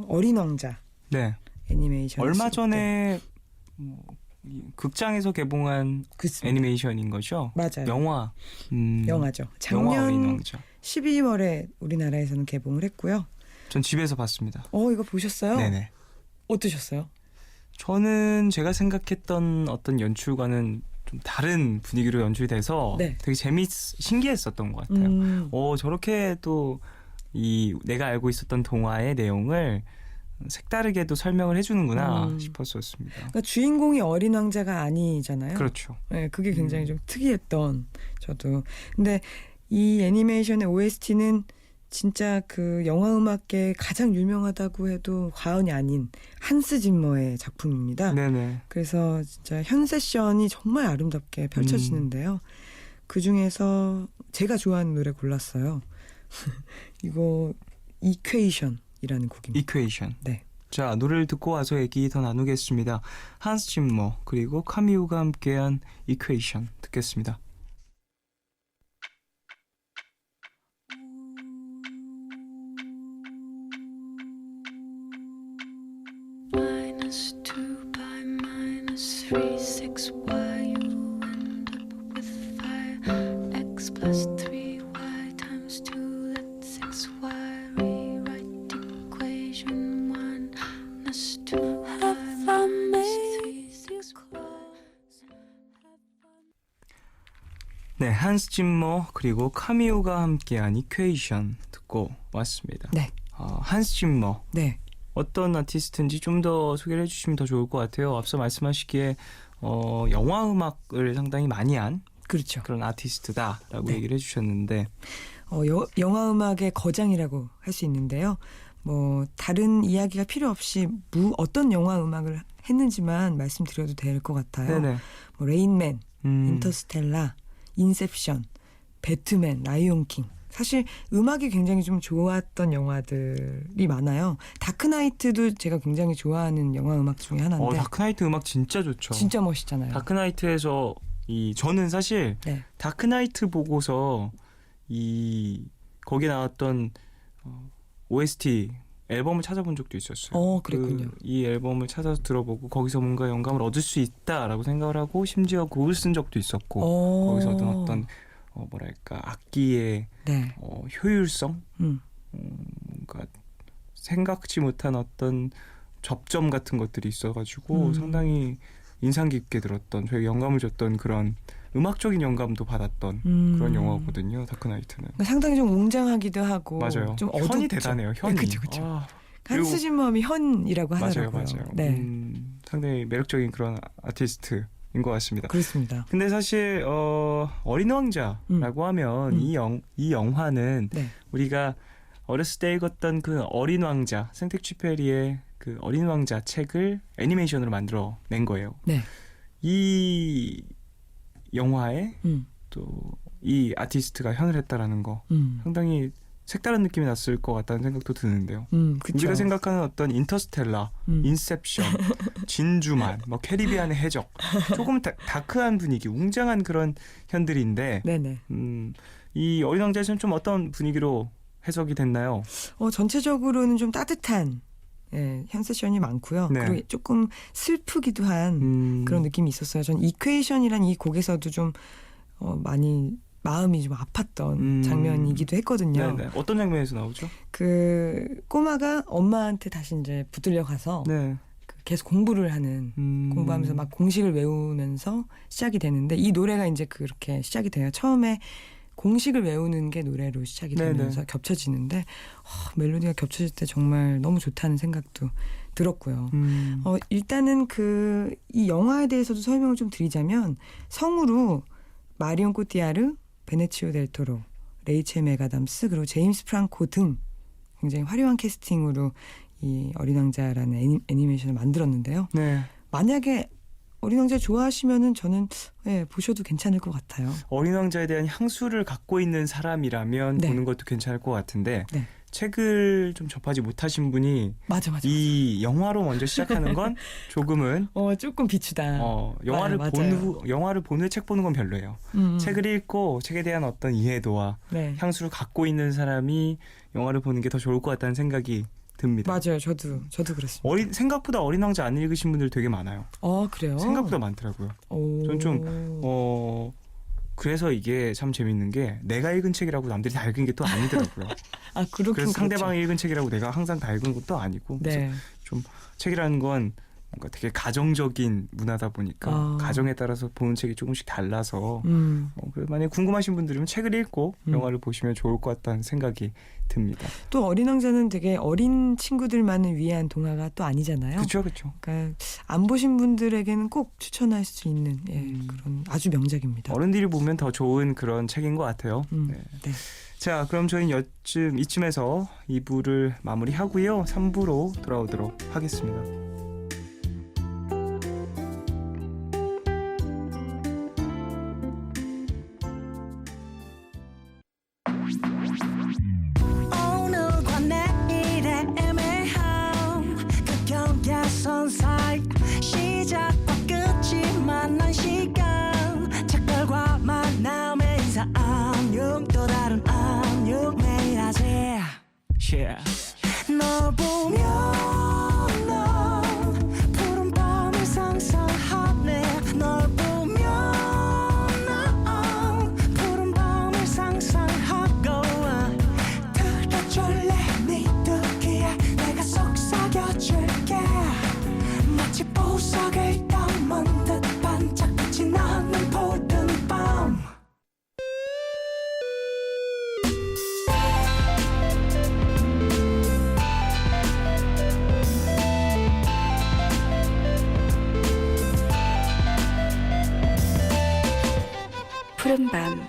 어린 왕자 네. 애니메이션. 얼마 전에 극장에서 개봉한 그렇습니다. 애니메이션인 거죠? 맞아요. 영화. 영화죠. 영화 작년 어린왕자. 12월에 우리나라에서는 개봉을 했고요. 전 집에서 봤습니다. 이거 보셨어요? 네네. 어떠셨어요? 저는 제가 생각했던 어떤 연출과는 좀 다른 분위기로 연출이 돼서 네. 되게 신기했었던 것 같아요. 저렇게 또 이 내가 알고 있었던 동화의 내용을 색다르게도 설명을 해주는구나 싶었었습니다. 그러니까 주인공이 어린 왕자가 아니잖아요. 그렇죠. 네, 그게 굉장히 좀 특이했던 저도. 근데 이 애니메이션의 OST는 진짜 그 영화 음악계에 가장 유명하다고 해도 과언이 아닌 한스 짐머의 작품입니다. 네네. 그래서 진짜 현 세션이 정말 아름답게 펼쳐지는데요. 그 중에서 제가 좋아하는 노래 골랐어요. 이거 이퀘이션이라는 곡입니다. 이퀘이션. 네. 자, 노래를 듣고 와서 얘기 더 나누겠습니다. 한스 짐머 그리고 카미우가 함께한 이퀘이션 듣겠습니다. -2 by -3 6 y you end up with 5 x plus 3y times 2 that's 6y rewrite equation 1 -2 have I made you cry? 네, 한스 짐머 그리고 카미우가 함께한 이퀘이션 듣고 왔습니다. 네. 한스 짐머 네. 어떤 아티스트인지 좀 더 소개를 해주시면 더 좋을 것 같아요. 앞서 말씀하시기에 영화 음악을 상당히 많이 한 그렇죠. 그런 아티스트다라고 네. 얘기를 해주셨는데 영화 음악의 거장이라고 할 수 있는데요. 뭐 다른 이야기가 필요 없이 어떤 영화 음악을 했는지만 말씀드려도 될 것 같아요. 네네. 뭐 레인맨, 음. 인터스텔라, 인셉션, 배트맨, 라이온 킹. 사실 음악이 굉장히 좀 좋았던 영화들이 많아요. 다크나이트도 제가 굉장히 좋아하는 영화 음악 중에 하나인데 다크나이트 음악 진짜 좋죠. 진짜 멋있잖아요. 다크나이트에서 저는 사실 네. 다크나이트 보고서 거기에 나왔던 OST 앨범을 찾아본 적도 있었어요. 그랬군요. 이 앨범을 찾아서 들어보고 거기서 뭔가 영감을 얻을 수 있다라고 생각을 하고 심지어 곡을 쓴 적도 있었고 거기서 어떤 뭐랄까 악기의 네. 효율성, 음. 뭔가 생각지 못한 어떤 접점 같은 것들이 있어가지고 상당히 인상 깊게 들었던 저에게 영감을 줬던 그런 음악적인 영감도 받았던 그런 영화거든요. 다크나이트는. 상당히 좀 웅장하기도 하고 맞아요. 좀 현이 어둡죠. 대단해요. 현이. 네, 그렇죠. 아, 한스 짐머함이 현이라고 하더라고요. 맞아요. 네, 상당히 매력적인 그런 아티스트인 것 같습니다. 그렇습니다. 근데 사실 어린 왕자라고 하면 이 영화는 네. 우리가 어렸을 때 읽었던 그 어린 왕자 생텍쥐페리의 그 어린 왕자 책을 애니메이션으로 만들어 낸 거예요. 네. 이 영화에 음. 또 이 아티스트가 현을 했다라는 거 상당히 색다른 느낌이 났을 것 같다는 생각도 드는데요. 그쵸. 우리가 생각하는 어떤 인터스텔라, 인셉션, 진주만, 뭐 캐리비안의 해적, 조금 다크한 분위기, 웅장한 그런 현들인데, 네네. 이 어린 왕자에서는 좀 어떤 분위기로 해석이 됐나요? 전체적으로는 좀 따뜻한 현 세션이 많고요. 네. 그리고 조금 슬프기도 한 그런 느낌이 있었어요. 전 이퀘이션이란 이 곡에서도 좀 많이 마음이 좀 아팠던 장면이기도 했거든요. 네네. 어떤 장면에서 나오죠? 그 꼬마가 엄마한테 다시 이제 붙들려 가서 네. 계속 공부를 하는 공부하면서 막 공식을 외우면서 시작이 되는데 이 노래가 이제 그렇게 시작이 돼요. 처음에 공식을 외우는 게 노래로 시작이 되면서 네네. 겹쳐지는데 멜로디가 겹쳐질 때 정말 너무 좋다는 생각도 들었고요. 일단은 이 영화에 대해서도 설명을 좀 드리자면 성우로 마리온 코티아르, 베네치오 델 토로, 레이첼 맥아담스 그리고 제임스 프랑코 등 굉장히 화려한 캐스팅으로 이 어린 왕자라는 애니메이션을 만들었는데요. 네. 만약에 어린 왕자 좋아하시면은 저는 보셔도 괜찮을 것 같아요. 어린 왕자에 대한 향수를 갖고 있는 사람이라면 네. 보는 것도 괜찮을 것 같은데 네. 책을 좀 접하지 못하신 분이 맞아. 이 영화로 먼저 시작하는 건 조금은 조금 비추다. 영화를 맞아요. 본 후에 책 보는 건 별로예요. 책을 읽고 책에 대한 어떤 이해도와 네. 향수를 갖고 있는 사람이 영화를 보는 게 더 좋을 것 같다는 생각이 듭니다. 맞아요. 저도 그렇습니다. 생각보다 어린 왕자 안 읽으신 분들 되게 많아요. 그래요? 생각보다 많더라고요. 오. 전 좀 그래서 이게 참 재밌는 게 내가 읽은 책이라고 남들이 다 읽은 게 또 아니더라고요. 그렇긴 그래서 상대방이 그렇죠. 읽은 책이라고 내가 항상 다 읽은 것도 아니고 네. 좀 책이라는 건 뭔가 되게 가정적인 문화다 보니까 가정에 따라서 보는 책이 조금씩 달라서 그래서 만약에 궁금하신 분들은 책을 읽고 영화를 보시면 좋을 것 같다는 생각이 듭니다. 또 어린 왕자는 되게 어린 친구들만을 위한 동화가 또 아니잖아요. 그렇죠. 그러니까 안 보신 분들에게는 꼭 추천할 수 있는 그런 아주 명작입니다. 어른들이 보면 더 좋은 그런 책인 것 같아요. 네. 네. 자, 그럼 저희는 이쯤에서 2부를 마무리하고요. 3부로 돌아오도록 하겠습니다. 오늘과 내일의 애매함 그 경계선 사이 시작과 끝이 만난 시간 작별과 만남의 인사 안녕 또 다른 안녕 매일 하지 널 보면 난 푸른 밤을 상상하네 널 보면 난 푸른 밤을 상상하고 들어줄래 네 두기에 내가 속삭여줄게 마치 보석을 담은 듯 반짝빛이 나는 푸른 밤 푸른밤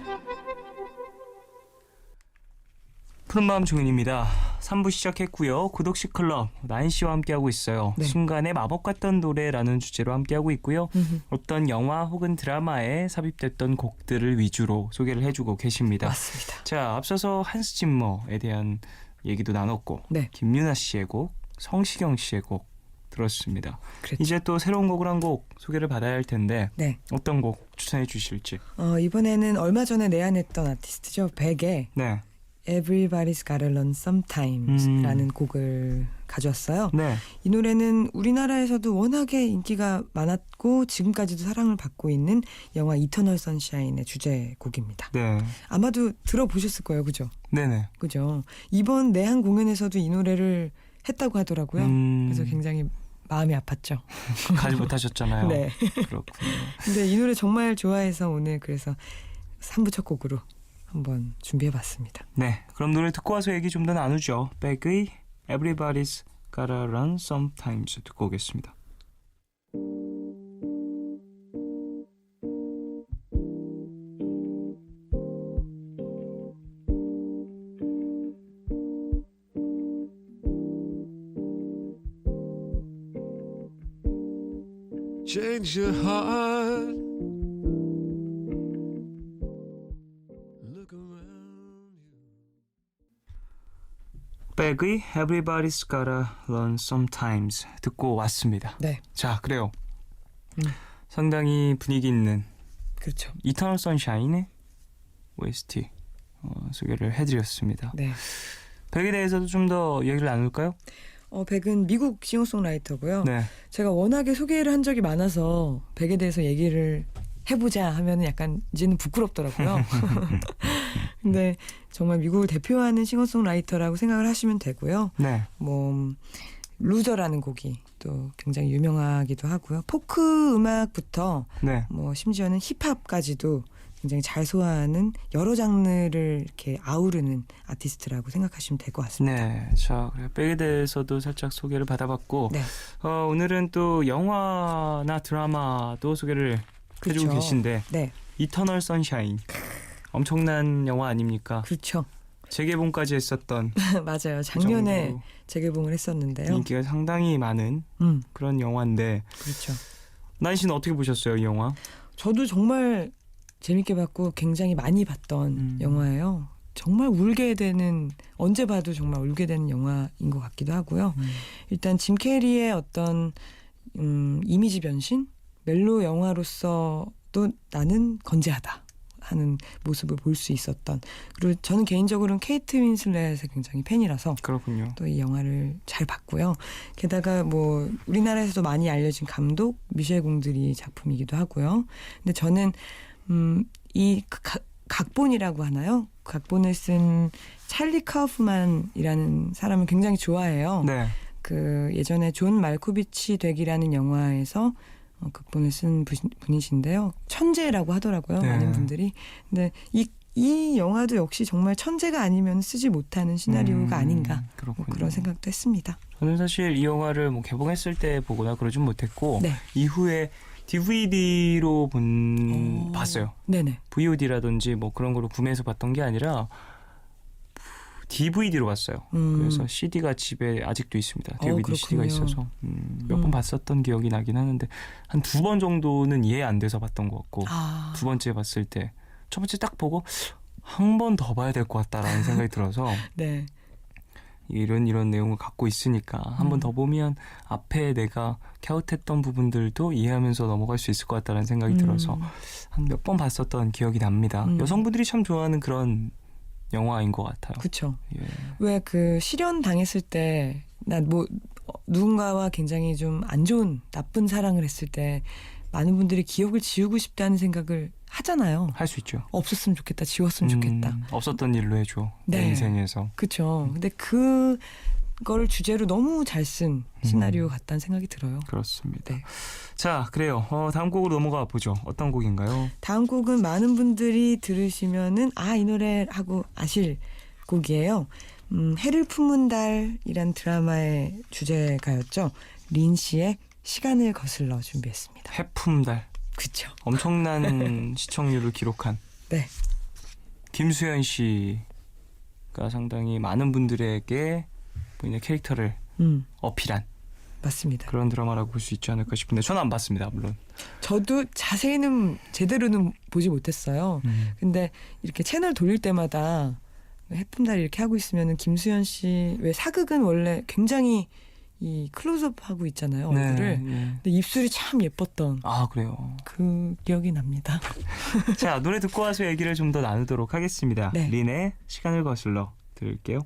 푸른마음 종윤입니다. 3부 시작했고요. 구독식 클럽 나인씨와 함께하고 있어요. 네. 순간의 마법 같던 노래라는 주제로 함께하고 있고요. 어떤 영화 혹은 드라마에 삽입됐던 곡들을 위주로 소개를 해주고 계십니다. 맞습니다. 자, 앞서서 한스 짐머에 대한 얘기도 나눴고 네. 김유나 씨의 곡, 성시경 씨의 곡 들었습니다. 그랬죠. 이제 또 새로운 곡을 한 곡 소개를 받아야 할 텐데 네. 어떤 곡 추천해 주실지. 이번에는 얼마 전에 내한했던 아티스트죠. 백의 네. Everybody's Gotta Learn Sometimes라는 곡을 가져왔어요. 네. 이 노래는 우리나라에서도 워낙에 인기가 많았고 지금까지도 사랑을 받고 있는 영화 이터널 선샤인의 주제곡입니다. 네. 아마도 들어보셨을 거예요. 그죠? 네네. 그죠? 이번 내한 공연에서도 이 노래를 했다고 하더라고요. 그래서 굉장히 마음이 아팠죠. 가지 못하셨잖아요. 네. 그렇군요. 근데 이 노래 정말 좋아해서 오늘 그래서 3부 첫 곡으로 한번 준비해봤습니다. 네, 그럼 노래 듣고 와서 얘기 좀 더 나누죠. 백의 Everybody's Gotta Run Sometimes 듣고 오겠습니다. Change your heart. Look around you. 백의 Everybody's Gotta Learn Sometimes 듣고 왔습니다. 네. 자, 그래요. 상당히 분위기 있는 그렇죠. 이터널 선샤인의 OST 소개를 해드렸습니다. 네. 백에 대해서도 좀 더 얘기를 나눌까요? 백은 미국 싱어송라이터고요. 네. 제가 워낙에 소개를 한 적이 많아서 백에 대해서 얘기를 해보자 하면 약간 이제는 부끄럽더라고요. 근데 정말 미국을 대표하는 싱어송라이터라고 생각을 하시면 되고요. 네. 뭐 루저라는 곡이 또 굉장히 유명하기도 하고요. 포크 음악부터 네. 뭐 심지어는 힙합까지도 굉장히 잘 소화하는 여러 장르를 이렇게 아우르는 아티스트라고 생각하시면 될 것 같습니다. 네. 자, 그래. 백에 대해서도 살짝 소개를 받아봤고 네. 오늘은 또 영화나 드라마도 소개를 해주고 그렇죠. 계신데 네. 이터널 선샤인 엄청난 영화 아닙니까? 그렇죠. 재개봉까지 했었던 맞아요. 작년에 정도로 재개봉을 했었는데요. 인기가 상당히 많은 그런 영화인데 그렇죠. 나인 씨는 어떻게 보셨어요, 이 영화? 저도 정말 재밌게 봤고 굉장히 많이 봤던 영화예요. 정말 울게 되는 언제 봐도 정말 울게 되는 영화인 것 같기도 하고요. 일단 짐 캐리의 어떤 이미지 변신 멜로 영화로서도 나는 건재하다. 하는 모습을 볼 수 있었던. 그리고 저는 개인적으로는 케이트 윈슬렛의 굉장히 팬이라서 그렇군요. 또 이 영화를 잘 봤고요. 게다가 뭐 우리나라에서도 많이 알려진 감독 미셸 공드리 작품이기도 하고요. 근데 저는 이 각본이라고 하나요? 각본을 쓴 찰리 카우프만이라는 사람을 굉장히 좋아해요. 네. 그 예전에 존 말코비치 되기라는 영화에서 극본을 쓴 분이신데요. 천재라고 하더라고요. 네. 많은 분들이. 근데 이 영화도 역시 정말 천재가 아니면 쓰지 못하는 시나리오가 아닌가 뭐 그렇군요. 그런 생각도 했습니다. 저는 사실 이 영화를 뭐 개봉했을 때 보거나 그러진 못했고 네. 이후에 DVD로 봤어요. 네네. VOD라든지 뭐 그런 거로 구매해서 봤던 게 아니라 DVD로 봤어요. 그래서 CD가 집에 아직도 있습니다. DVD CD가 그렇군요. 있어서 몇 번 봤었던 기억이 나긴 하는데 한 2번 정도는 이해 안 돼서 봤던 것 같고 두 번째 봤을 때 첫 번째 딱 보고 한 번 더 봐야 될 것 같다라는 생각이 들어서 네. 이런 내용을 갖고 있으니까 한 번 더 보면 앞에 내가 갸웃했던 부분들도 이해하면서 넘어갈 수 있을 것 같다는 생각이 들어서 한 몇 번 봤었던 기억이 납니다. 여성분들이 참 좋아하는 그런 영화인 것 같아요. 그렇죠. 예. 왜 그 실연 당했을 때 나 뭐 누군가와 굉장히 좀 안 좋은 나쁜 사랑을 했을 때 많은 분들이 기억을 지우고 싶다는 생각을 하잖아요. 할 수 있죠. 없었으면 좋겠다, 지웠으면 좋겠다. 없었던 일로 해줘. 내 네. 인생에서. 그렇죠. 근데 그거를 주제로 너무 잘 쓴 시나리오 같다는 생각이 들어요. 그렇습니다. 네. 자, 그래요. 다음 곡으로 넘어가 보죠. 어떤 곡인가요? 다음 곡은 많은 분들이 들으시면은 이 노래 하고 아실 곡이에요. 해를 품은 달이란 드라마의 주제가였죠. 린 씨의 시간을 거슬러 준비했습니다. 해품달. 그렇죠. 엄청난 시청률을 기록한 네. 김수현 씨가 상당히 많은 분들에게 본인의 캐릭터를 어필한 맞습니다. 그런 드라마라고 볼 수 있지 않을까 싶은데 저는 안 봤습니다. 물론. 저도 자세히는 제대로는 보지 못했어요. 근데 이렇게 채널 돌릴 때마다 해품달 이렇게 하고 있으면은 김수현 씨 왜 사극은 원래 굉장히 이 클로즈업 하고 있잖아요. 얼굴을. 네. 근데 입술이 참 예뻤던 아, 그래요. 그 기억이 납니다. 자, 노래 듣고 와서 얘기를 좀 더 나누도록 하겠습니다. 네. 린의 시간을 거슬러 들을게요.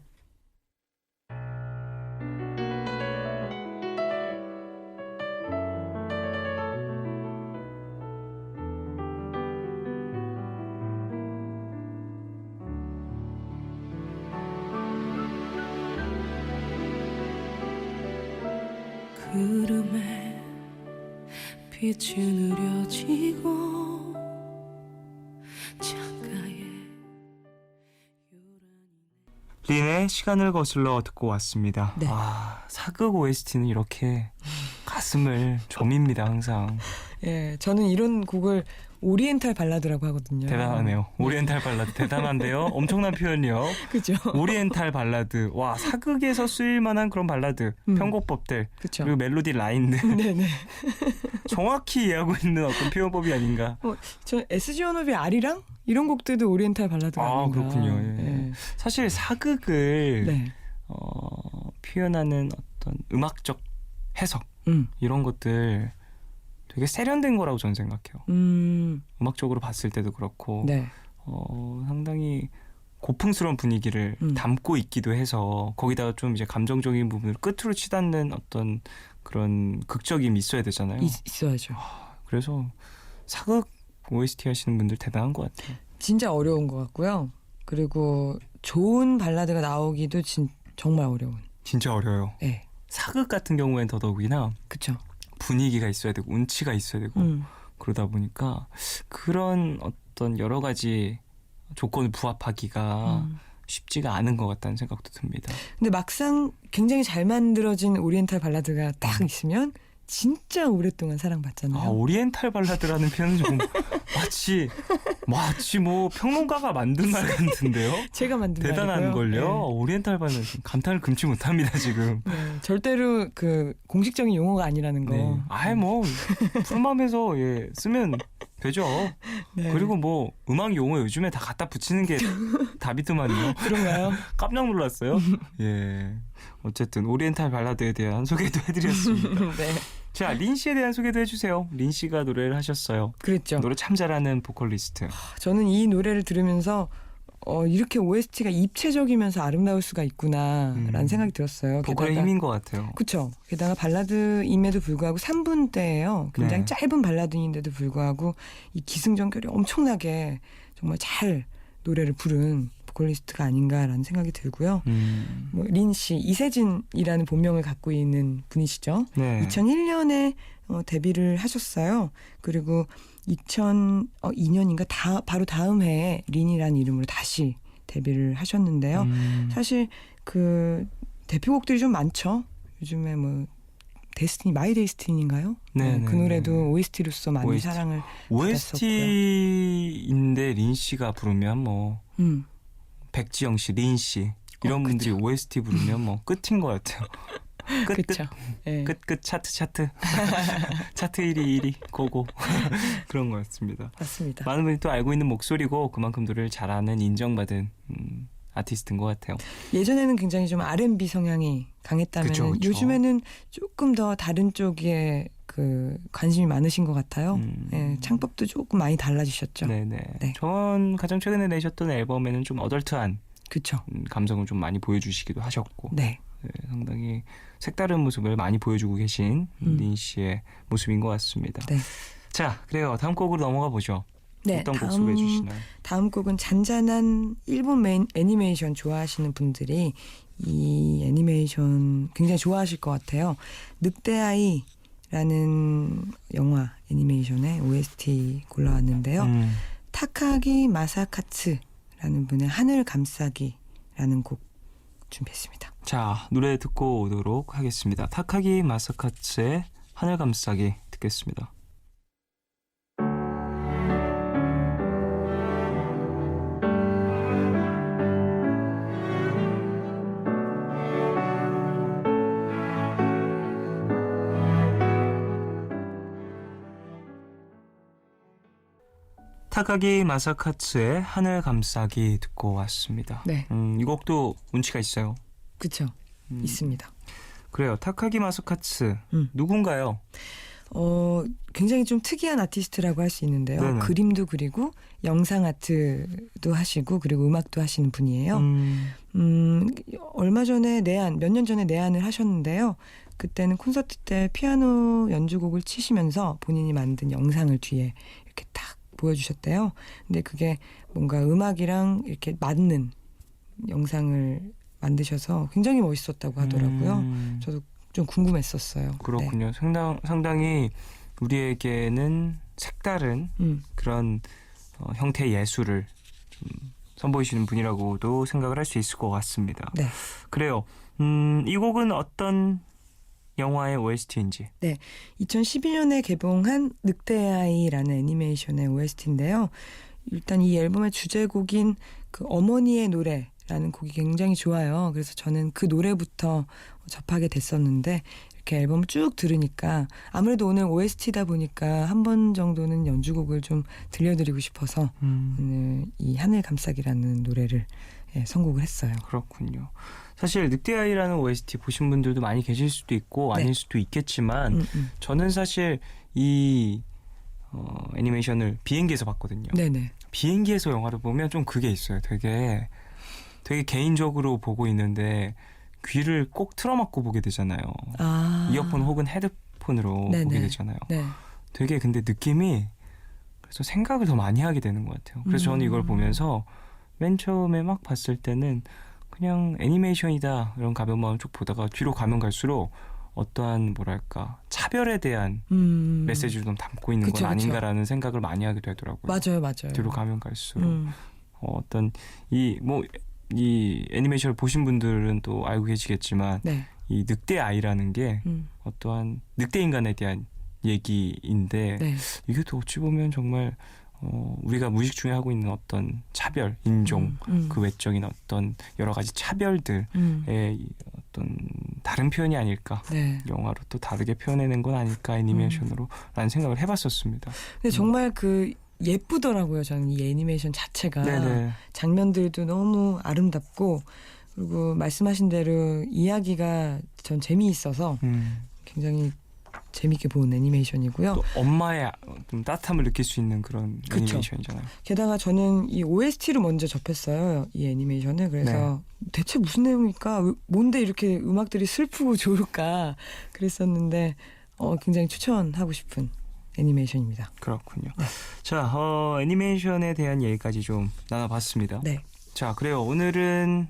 구름에 빛이 느려지고 창가에 린의 시간을 거슬러 듣고 왔습니다. 네. 사극 OST는 이렇게 가슴을 점입니다. 항상. 예, 저는 이런 곡을 오리엔탈 발라드라고 하거든요. 대단하네요. 오리엔탈 발라드 대단한데요. 엄청난 표현이요. 그죠? 오리엔탈 발라드. 와, 사극에서 쓰일 만한 그런 발라드, 편곡법들, 그죠? 그리고 멜로디 라인들 네네. 정확히 이해하고 있는 어떤 표현법이 아닌가. 저 SG 워너비 아리랑 이런 곡들도 오리엔탈 발라드가 아닌가. 그렇군요. 예. 예. 사실 사극을 네. 표현하는 어떤 음악적 해석 음. 이런 것들 되게 세련된 거라고 저는 생각해요. 음악적으로 봤을 때도 그렇고 네. 상당히 고풍스러운 분위기를 담고 있기도 해서 거기다가 좀 이제 감정적인 부분을 끝으로 치닫는 어떤 그런 극적임이 있어야 되잖아요. 있어야죠. 그래서 사극 OST 하시는 분들 대단한 것 같아요. 진짜 어려운 것 같고요. 그리고 좋은 발라드가 나오기도 정말 어려운. 진짜 어려워요. 네. 사극 같은 경우엔 더더욱이나 그렇죠. 분위기가 있어야 되고 운치가 있어야 되고 그러다 보니까 그런 어떤 여러 가지 조건을 부합하기가 쉽지가 않은 것 같다는 생각도 듭니다. 근데 막상 굉장히 잘 만들어진 오리엔탈 발라드가 딱 있으면 진짜 오랫동안 사랑받잖아요. 오리엔탈 발라드라는 표현은 좀 마치 뭐 평론가가 만든 말 같은데요. 제가 만든 대단한 걸요. 네. 오리엔탈 발라드 감탄을 금치 못합니다 지금. 네, 절대로 그 공식적인 용어가 아니라는 거. 네. 뭐 푸른 밤에서 쓰면 되죠. 네. 그리고 뭐 음악 용어 요즘에 다 갖다 붙이는 게 답이더만요. 그런가요? 깜짝 놀랐어요. 예. 어쨌든 오리엔탈 발라드에 대한 소개도 해드렸습니다. 네. 자, 린 씨에 대한 소개도 해주세요. 린 씨가 노래를 하셨어요. 그랬죠. 노래 참 잘하는 보컬리스트. 저는 이 노래를 들으면서 이렇게 OST가 입체적이면서 아름다울 수가 있구나라는 생각이 들었어요. 보컬의 힘인 것 같아요. 그렇죠. 게다가 발라드임에도 불구하고 3분대예요. 굉장히 네. 짧은 발라드인데도 불구하고 이 기승전결이 엄청나게 정말 잘 노래를 부른 보컬리스트가 아닌가라는 생각이 들고요. 뭐 린 씨, 이세진이라는 본명을 갖고 있는 분이시죠. 네. 2001년에 데뷔를 하셨어요. 그리고 2002년인가 바로 다음 해에 린이라는 이름으로 다시 데뷔를 하셨는데요. 사실 그 대표곡들이 좀 많죠. 요즘에 뭐 데스티니, 마이 데스티니인가요? 네, 그 네, 노래도 OST로서 많이 OST. 사랑을 OST인데 린 씨가 부르면 뭐 백지영 씨, 린 씨 이런 분들이 OST 부르면 뭐 끝인 것 같아요. 그렇죠. 네. 끝 차트 차트 1위 고고 그런 것 같습니다. 맞습니다. 많은 분이 또 알고 있는 목소리고 그만큼 노래를 잘하는 인정받은 아티스트인 것 같아요. 예전에는 굉장히 좀 R&B 성향이 강했다면 그쵸. 요즘에는 조금 더 다른 쪽에 그 관심이 많으신 것 같아요. 네, 창법도 조금 많이 달라지셨죠. 네네. 네. 전 가장 최근에 내셨던 앨범에는 좀 어덜트한 그렇죠. 감성을 좀 많이 보여주시기도 하셨고 네. 네, 상당히 색다른 모습을 많이 보여주고 계신 린 씨의 모습인 것 같습니다. 네. 자, 그래요. 다음 곡으로 넘어가 보죠. 네, 어떤 곡 소개해 주시나요? 다음 곡은 잔잔한 일본 애니메이션 좋아하시는 분들이 이 애니메이션 굉장히 좋아하실 것 같아요. 늑대아이라는 영화 애니메이션의 OST 골라왔는데요. 타카기 마사카츠라는 분의 하늘 감싸기라는 곡 준비했습니다. 자, 노래 듣고 오도록 하겠습니다. 타카기 마사카츠의 하늘 감싸기 듣겠습니다. 타카기 마사카츠의 하늘 감싸기 듣고 왔습니다. 네. 이 곡도 운치가 있어요. 그렇죠. 있습니다. 그래요. 타카기 마사카츠 누군가요? 굉장히 좀 특이한 아티스트라고 할 수 있는데요. 네네. 그림도 그리고 영상 아트도 하시고 그리고 음악도 하시는 분이에요. 얼마 전에 몇 년 전에 내한을 하셨는데요. 그때는 콘서트 때 피아노 연주곡을 치시면서 본인이 만든 영상을 뒤에 이렇게 딱 보여주셨대요. 근데 그게 뭔가 음악이랑 이렇게 맞는 영상을 만드셔서 굉장히 멋있었다고 하더라고요. 저도 좀 궁금했었어요. 그렇군요. 상당히 우리에게는 색다른 그런 형태의 예술을 좀 선보이시는 분이라고도 생각을 할 수 있을 것 같습니다. 네. 그래요. 이 곡은 어떤 영화의 OST인지. 네, 2012년에 개봉한 늑대아이라는 애니메이션의 OST인데요. 일단 이 앨범의 주제곡인 그 어머니의 노래라는 곡이 굉장히 좋아요. 그래서 저는 그 노래부터 접하게 됐었는데 이렇게 앨범을 쭉 들으니까 아무래도 오늘 OST다 보니까 한 번 정도는 연주곡을 좀 들려드리고 싶어서 오늘 이 하늘 감싸기라는 노래를 선곡을 했어요. 그렇군요. 사실 늑대아이라는 OST 보신 분들도 많이 계실 수도 있고 네. 아닐 수도 있겠지만 저는 사실 이 애니메이션을 비행기에서 봤거든요. 네네. 비행기에서 영화를 보면 좀 그게 있어요. 되게 개인적으로 보고 있는데 귀를 꼭 틀어막고 보게 되잖아요. 이어폰 혹은 헤드폰으로 네네. 보게 되잖아요. 네. 되게 근데 느낌이 그래서 생각을 더 많이 하게 되는 것 같아요. 그래서 저는 이걸 보면서 맨 처음에 막 봤을 때는 그냥 애니메이션이다 이런 가벼운 마음 쭉 보다가 뒤로 가면 갈수록 어떠한 뭐랄까 차별에 대한 메시지를 좀 담고 있는 그쵸, 건 아닌가라는 생각을 많이 하게 되더라고요. 맞아요. 뒤로 가면 갈수록 어떤 이 애니메이션을 보신 분들은 또 알고 계시겠지만 네. 이 늑대 아이라는 게 어떠한 늑대 인간에 대한 얘기인데 네. 이게 또 어찌 보면 정말 우리가 무의식 중에 하고 있는 어떤 차별, 인종, 그 외적인 어떤 여러 가지 차별들의 어떤 다른 표현이 아닐까. 네. 영화로 또 다르게 표현해낸 건 아닐까 애니메이션으로 라는 생각을 해봤었습니다. 근데 정말 그 예쁘더라고요. 저는 이 애니메이션 자체가 네네. 장면들도 너무 아름답고 그리고 말씀하신 대로 이야기가 전 재미있어서 굉장히 재밌게 본 애니메이션이고요. 또 엄마의 좀 따뜻함을 느낄 수 있는 그런 그쵸. 애니메이션이잖아요. 게다가 저는 이 OST를 먼저 접했어요. 이 애니메이션을. 그래서 대체 무슨 내용일까? 뭔데 이렇게 음악들이 슬프고 좋을까? 그랬었는데 굉장히 추천하고 싶은 애니메이션입니다. 그렇군요. 자, 애니메이션에 대한 얘기까지 좀 나눠봤습니다. 네. 자, 그래요. 오늘은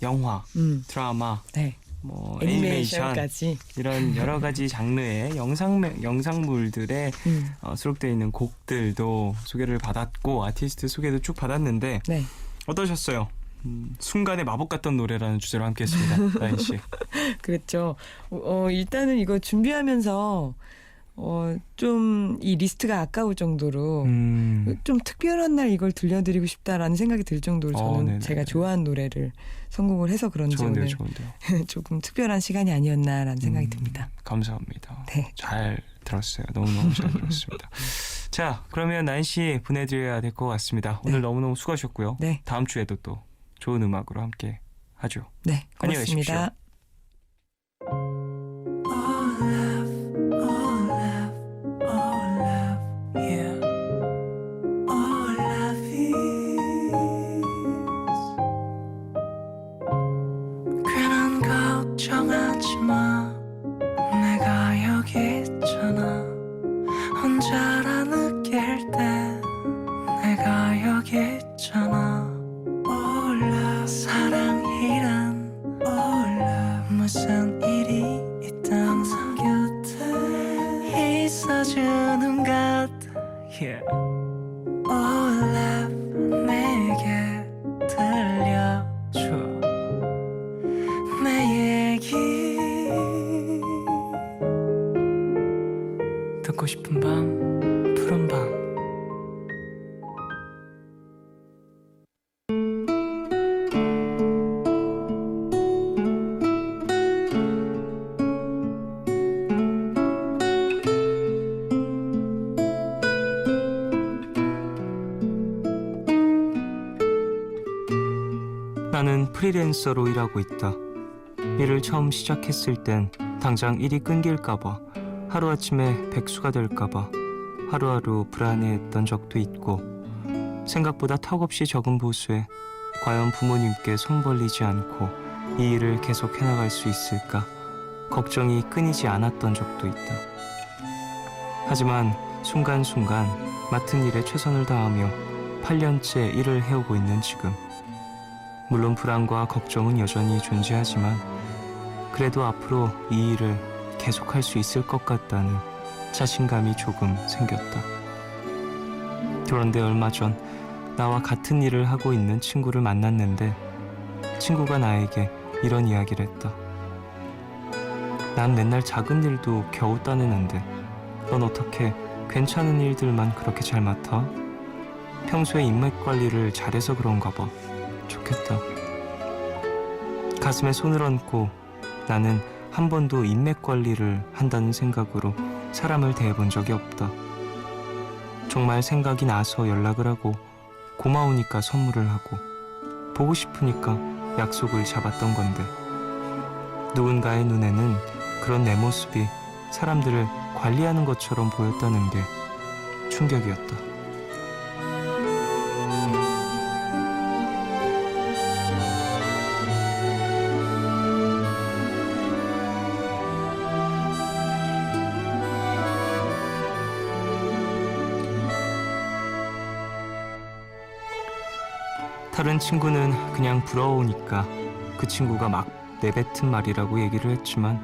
영화, 드라마, 네. 뭐 애니메이션 애니메이션까지. 이런 여러 가지 장르의 영상물들에 수록되어 있는 곡들도 소개를 받았고 아티스트 소개도 쭉 받았는데 네. 어떠셨어요? 순간의 마법 같던 노래라는 주제로 함께했습니다. 나인 씨. 그랬죠. 일단은 이거 준비하면서 좀 이 리스트가 아까울 정도로 좀 특별한 날 이걸 들려드리고 싶다라는 생각이 들 정도로 저는 네네네. 제가 좋아하는 노래를 선곡을 해서 그런지 좋은데요, 오늘 좋은데요. 조금 특별한 시간이 아니었나라는 생각이 듭니다. 감사합니다. 네. 잘 들었어요. 너무너무 잘 들었습니다. 자, 그러면 나인 씨 보내드려야 될 것 같습니다. 오늘 너무너무 수고하셨고요. 네. 다음 주에도 또 좋은 음악으로 함께 하죠. 네, 안녕히 계십시오. 고맙습니다. 괜한 걱정하지 마 내가 여기 있잖아 혼자라 느낄 때 내가 여기 있잖아 몰라 사랑이란 몰라 무슨 일이 있든 항상 곁에 있어주는 것 yeah. 몰라 내게 들려줘 내 얘기 듣고 싶은 밤 푸른 밤 나는 프리랜서로 일하고 있다. 일을 처음 시작했을 땐 당장 일이 끊길까봐, 하루아침에 백수가 될까봐 하루하루 불안해했던 적도 있고, 생각보다 턱없이 적은 보수에 과연 부모님께 손 벌리지 않고 이 일을 계속 해나갈 수 있을까 걱정이 끊이지 않았던 적도 있다. 하지만 순간순간 맡은 일에 최선을 다하며 8년째 일을 해오고 있는 지금, 물론 불안과 걱정은 여전히 존재하지만 그래도 앞으로 이 일을 계속할 수 있을 것 같다는 자신감이 조금 생겼다. 그런데 얼마 전 나와 같은 일을 하고 있는 친구를 만났는데 친구가 나에게 이런 이야기를 했다. 난 맨날 작은 일도 겨우 따내는데 넌 어떻게 괜찮은 일들만 그렇게 잘 맡아? 평소에 인맥 관리를 잘해서 그런가 봐. 좋겠다. 가슴에 손을 얹고 나는 한 번도 인맥 관리를 한다는 생각으로 사람을 대해본 적이 없다. 정말 생각이 나서 연락을 하고 고마우니까 선물을 하고 보고 싶으니까 약속을 잡았던 건데 누군가의 눈에는 그런 내 모습이 사람들을 관리하는 것처럼 보였다는 게 충격이었다. 다른 친구는 그냥 부러우니까 그 친구가 막 내뱉은 말이라고 얘기를 했지만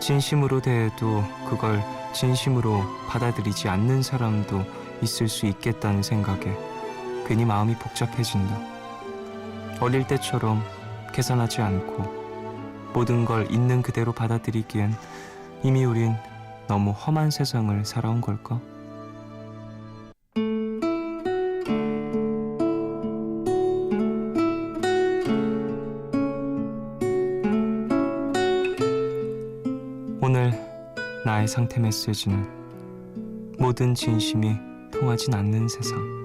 진심으로 대해도 그걸 진심으로 받아들이지 않는 사람도 있을 수 있겠다는 생각에 괜히 마음이 복잡해진다. 어릴 때처럼 계산하지 않고 모든 걸 있는 그대로 받아들이기엔 이미 우린 너무 험한 세상을 살아온 걸까? 나의 상태 메시지는 모든 진심이 통하진 않는 세상.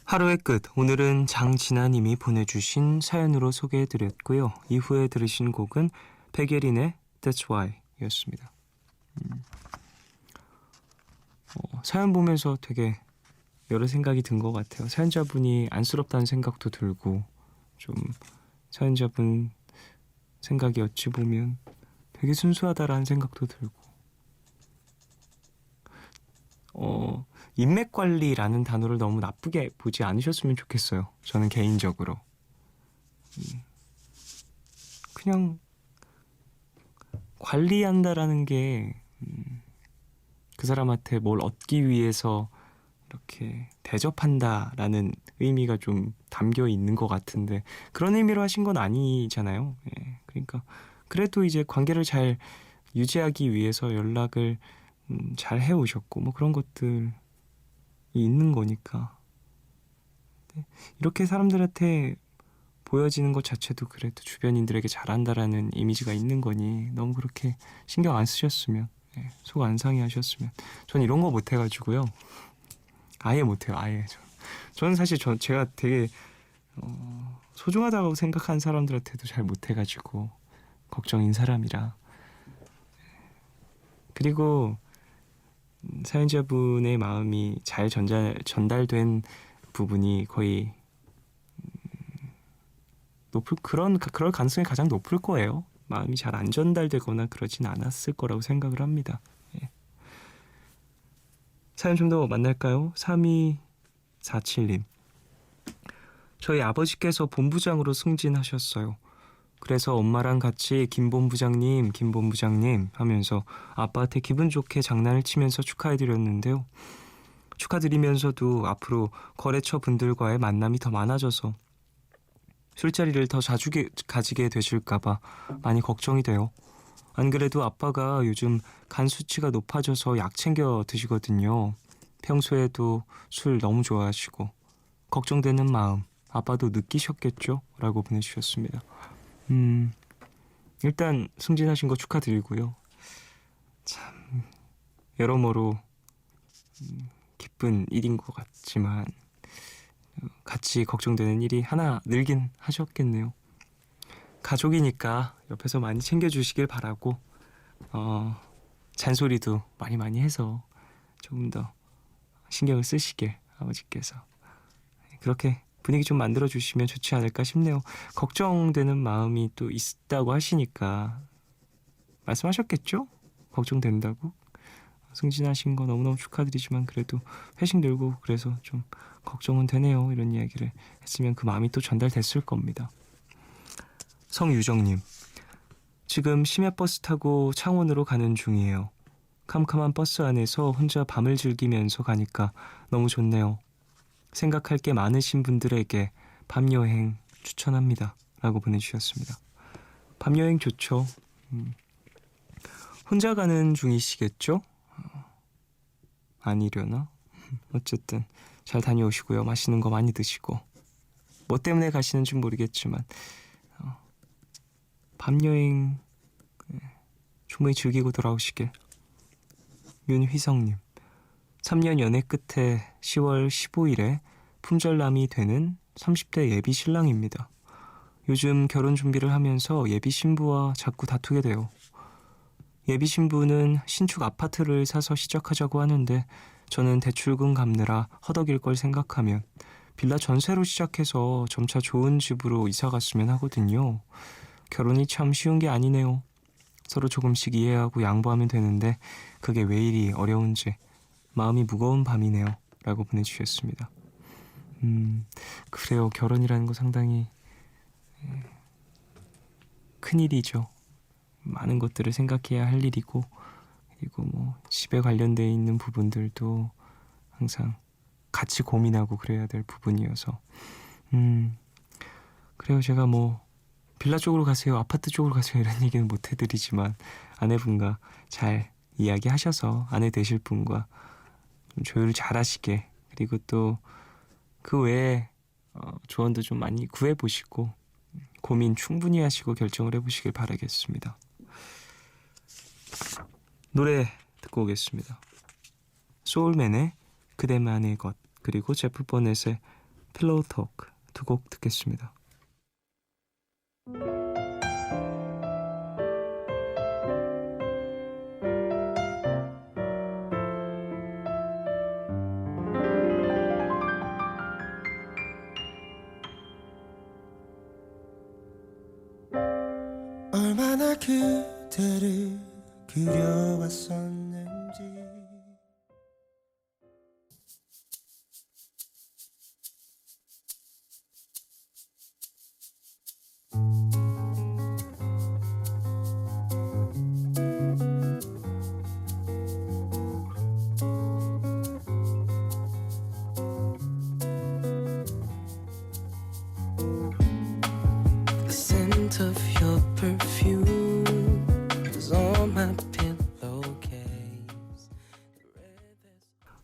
하루의 끝, 오늘은 장진아님이 보내주신 사연으로 소개해드렸고요. 이후에 들으신 곡은 백예린의 That's Why 였습니다. 사연 보면서 되게 여러 생각이 든 것 같아요. 사연자분이 안쓰럽다는 생각도 들고, 좀 사연자분 생각이 어찌 보면 되게 순수하다라는 생각도 들고, 인맥관리라는 단어를 너무 나쁘게 보지 않으셨으면 좋겠어요. 저는 개인적으로. 그냥 관리한다라는 게 그 사람한테 뭘 얻기 위해서 이렇게 대접한다라는 의미가 좀 담겨 있는 것 같은데 그런 의미로 하신 건 아니잖아요. 예, 그러니까 그래도 이제 관계를 잘 유지하기 위해서 연락을 잘 해오셨고 뭐 그런 것들이 있는 거니까 이렇게 사람들한테 보여지는 것 자체도 그래도 주변인들에게 잘한다라는 이미지가 있는 거니 너무 그렇게 신경 안 쓰셨으면 속 안 상해하셨으면 전 이런 거 못해가지고요 아예 못해요. 아예 저는 사실 제가 되게 소중하다고 생각하는 사람들한테도 잘 못해가지고 걱정인 사람이라 그리고 사연자분의 마음이 잘 전달된 부분이 거의 그럴 가능성이 가장 높을 거예요. 마음이 잘 안 전달되거나 그러진 않았을 거라고 생각을 합니다. 예. 사연 좀 더 만날까요? 3247님. 저희 아버지께서 본부장으로 승진하셨어요. 그래서 엄마랑 같이 김 본부장님 하면서 아빠한테 기분 좋게 장난을 치면서 축하해드렸는데요. 축하드리면서도 앞으로 거래처 분들과의 만남이 더 많아져서 술자리를 더 자주 가지게 되실까봐 많이 걱정이 돼요. 안 그래도 아빠가 요즘 간 수치가 높아져서 약 챙겨 드시거든요. 평소에도 술 너무 좋아하시고 걱정되는 마음 아빠도 느끼셨겠죠? 라고 보내주셨습니다. 일단 승진하신 거 축하드리고요. 참 여러모로 기쁜 일인 것 같지만 같이 걱정되는 일이 하나 늘긴 하셨겠네요. 가족이니까 옆에서 많이 챙겨주시길 바라고 잔소리도 많이 해서 조금 더 신경을 쓰시길 아버지께서 그렇게 분위기 좀 만들어주시면 좋지 않을까 싶네요. 걱정되는 마음이 또 있다고 하시니까 말씀하셨겠죠? 걱정된다고? 승진하신 거 너무너무 축하드리지만 그래도 회식 늘고 그래서 좀 걱정은 되네요. 이런 이야기를 했으면 그 마음이 또 전달됐을 겁니다. 성유정님. 지금 심야버스 타고 창원으로 가는 중이에요. 캄캄한 버스 안에서 혼자 밤을 즐기면서 가니까 너무 좋네요. 생각할 게 많으신 분들에게 밤여행 추천합니다. 라고 보내주셨습니다. 밤여행 좋죠. 혼자 가는 중이시겠죠? 아니려나? 어쨌든 잘 다녀오시고요. 맛있는 거 많이 드시고 뭐 때문에 가시는지 모르겠지만 밤여행 충분히 즐기고 돌아오시길. 윤휘성님. 3년 연애 끝에 10월 15일에 품절남이 되는 30대 예비 신랑입니다. 요즘 결혼 준비를 하면서 예비 신부와 자꾸 다투게 돼요. 예비 신부는 신축 아파트를 사서 시작하자고 하는데 저는 대출금 갚느라 허덕일 걸 생각하면 빌라 전세로 시작해서 점차 좋은 집으로 이사 갔으면 하거든요. 결혼이 참 쉬운 게 아니네요. 서로 조금씩 이해하고 양보하면 되는데 그게 왜 이리 어려운지 마음이 무거운 밤이네요. 라고 보내주셨습니다. 그래요. 결혼이라는 거 상당히 큰일이죠. 많은 것들을 생각해야 할 일이고, 그리고 뭐 집에 관련돼 있는 부분들도 항상 같이 고민하고 그래야 될 부분이어서 그래요. 제가 뭐 빌라 쪽으로 가세요, 아파트 쪽으로 가세요 이런 얘기는 못 해드리지만 아내분과 잘 이야기하셔서 아내 되실 분과 좀 조율을 잘 하시게, 그리고 또 그 외에 조언도 좀 많이 구해보시고 고민 충분히 하시고 결정을 해보시길 바라겠습니다. 노래 듣고 오겠습니다. 소울맨의 그대만의 것, 그리고 제프 버넷의 필로우 토크 두 곡 듣겠습니다. 얼마나 그대를 그려왔었는지 The scent of your perfume is on my pillowcase.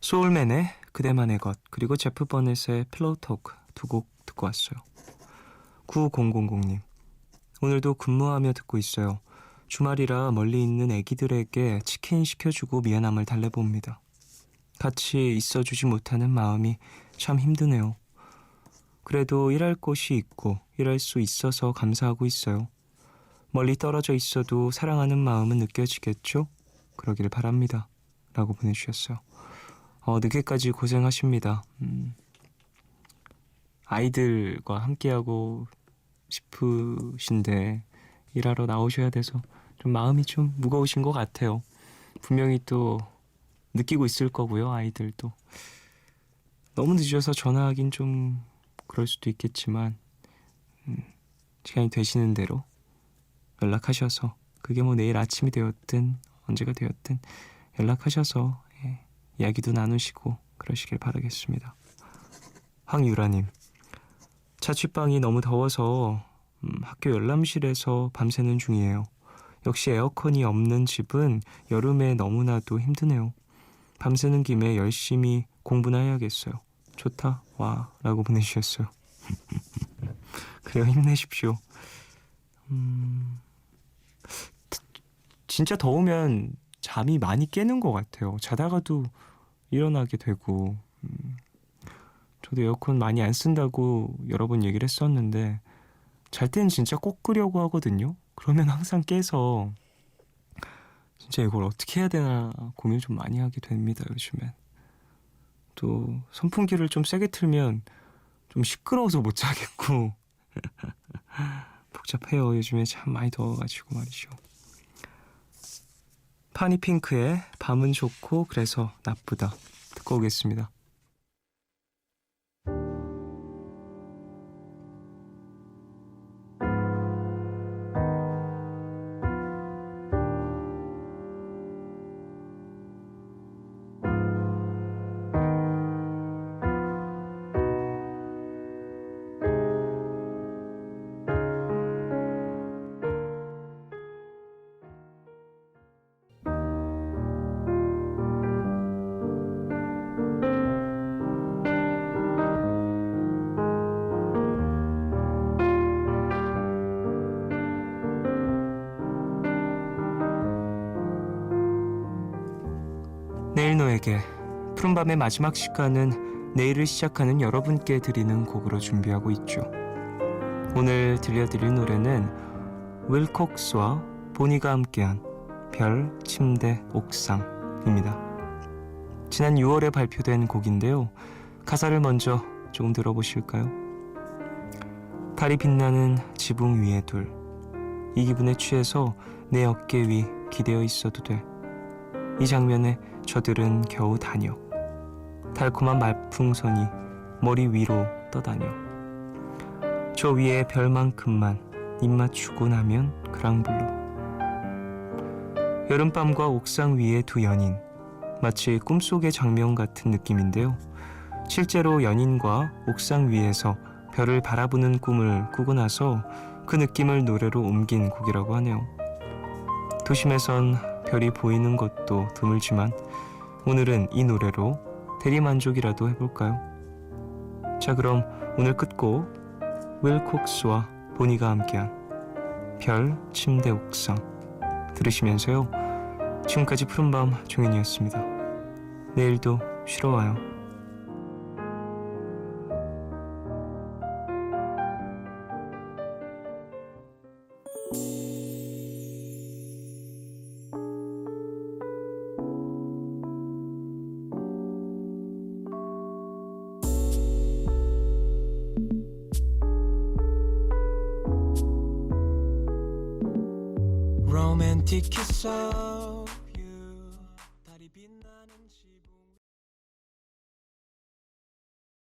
소울맨의 그대만의 것, 그리고 제프 버넷의 필로우 토크 두 곡 듣고 왔어요. 9000님, 오늘도 근무하며 듣고 있어요. 주말이라 멀리 있는 애기들에게 치킨 시켜주고 미안함을 달래봅니다. 같이 있어주지 못하는 마음이 참 힘드네요. 그래도 일할 곳이 있고 일할 수 있어서 감사하고 있어요. 멀리 떨어져 있어도 사랑하는 마음은 느껴지겠죠? 그러길 바랍니다. 라고 보내주셨어요. 늦게까지 고생하십니다. 아이들과 함께하고 싶으신데 일하러 나오셔야 돼서 좀 마음이 좀 무거우신 것 같아요. 분명히 또 느끼고 있을 거고요. 아이들도 너무 늦어서 전화하긴 좀 그럴 수도 있겠지만 시간이 되시는 대로 연락하셔서, 그게 뭐 내일 아침이 되었든 언제가 되었든 연락하셔서 이야기도 나누시고 그러시길 바라겠습니다. 황유라님, 자취방이 너무 더워서 학교 열람실에서 밤새는 중이에요. 역시 에어컨이 없는 집은 여름에 너무나도 힘드네요. 밤새는 김에 열심히 공부나 해야겠어요. 좋다, 와, 라고 보내주셨어요. 그래요, 힘내십시오. 진짜 더우면 잠이 많이 깨는 것 같아요. 자다가도 일어나게 되고, 저도 에어컨 많이 안 쓴다고 여러 번 얘기를 했었는데 잘 때는 진짜 꼭 끄려고 하거든요. 그러면 항상 깨서 진짜 이걸 어떻게 해야 되나 고민 좀 많이 하게 됩니다, 요즘엔. 또 선풍기를 좀 세게 틀면 좀 시끄러워서 못 자겠고 복잡해요. 요즘에 참 많이 더워가지고 말이죠. 파니핑크의 밤은 좋고 그래서 나쁘다 듣고 오겠습니다. 내일 너에게, 푸른밤의 마지막 시간은 내일을 시작하는 여러분께 드리는 곡으로 준비하고 있죠. 오늘 들려드릴 노래는 윌콕스와 보니가 함께한 별, 침대, 옥상입니다. 지난 6월에 발표된 곡인데요. 가사를 먼저 조금 들어보실까요? 달이 빛나는 지붕 위에 둘, 이 기분에 취해서 내 어깨 위 기대어 있어도 돼. 이 장면에 저들은 겨우 다녀. 달콤한 말풍선이 머리 위로 떠다녀. 저 위에 별만큼만 입 맞추고 나면 그랑블루. 여름밤과 옥상 위의 두 연인, 마치 꿈속의 장면 같은 느낌인데요. 실제로 연인과 옥상 위에서 별을 바라보는 꿈을 꾸고 나서 그 느낌을 노래로 옮긴 곡이라고 하네요. 도심에선 별이 보이는 것도 드물지만 오늘은 이 노래로 대리만족이라도 해볼까요? 자, 그럼 오늘 끝곡 윌 콕스와 보니가 함께한 별 침대 옥상 들으시면서요. 지금까지 푸른밤 종현이었습니다. 내일도 쉬러 와요. romantic kiss of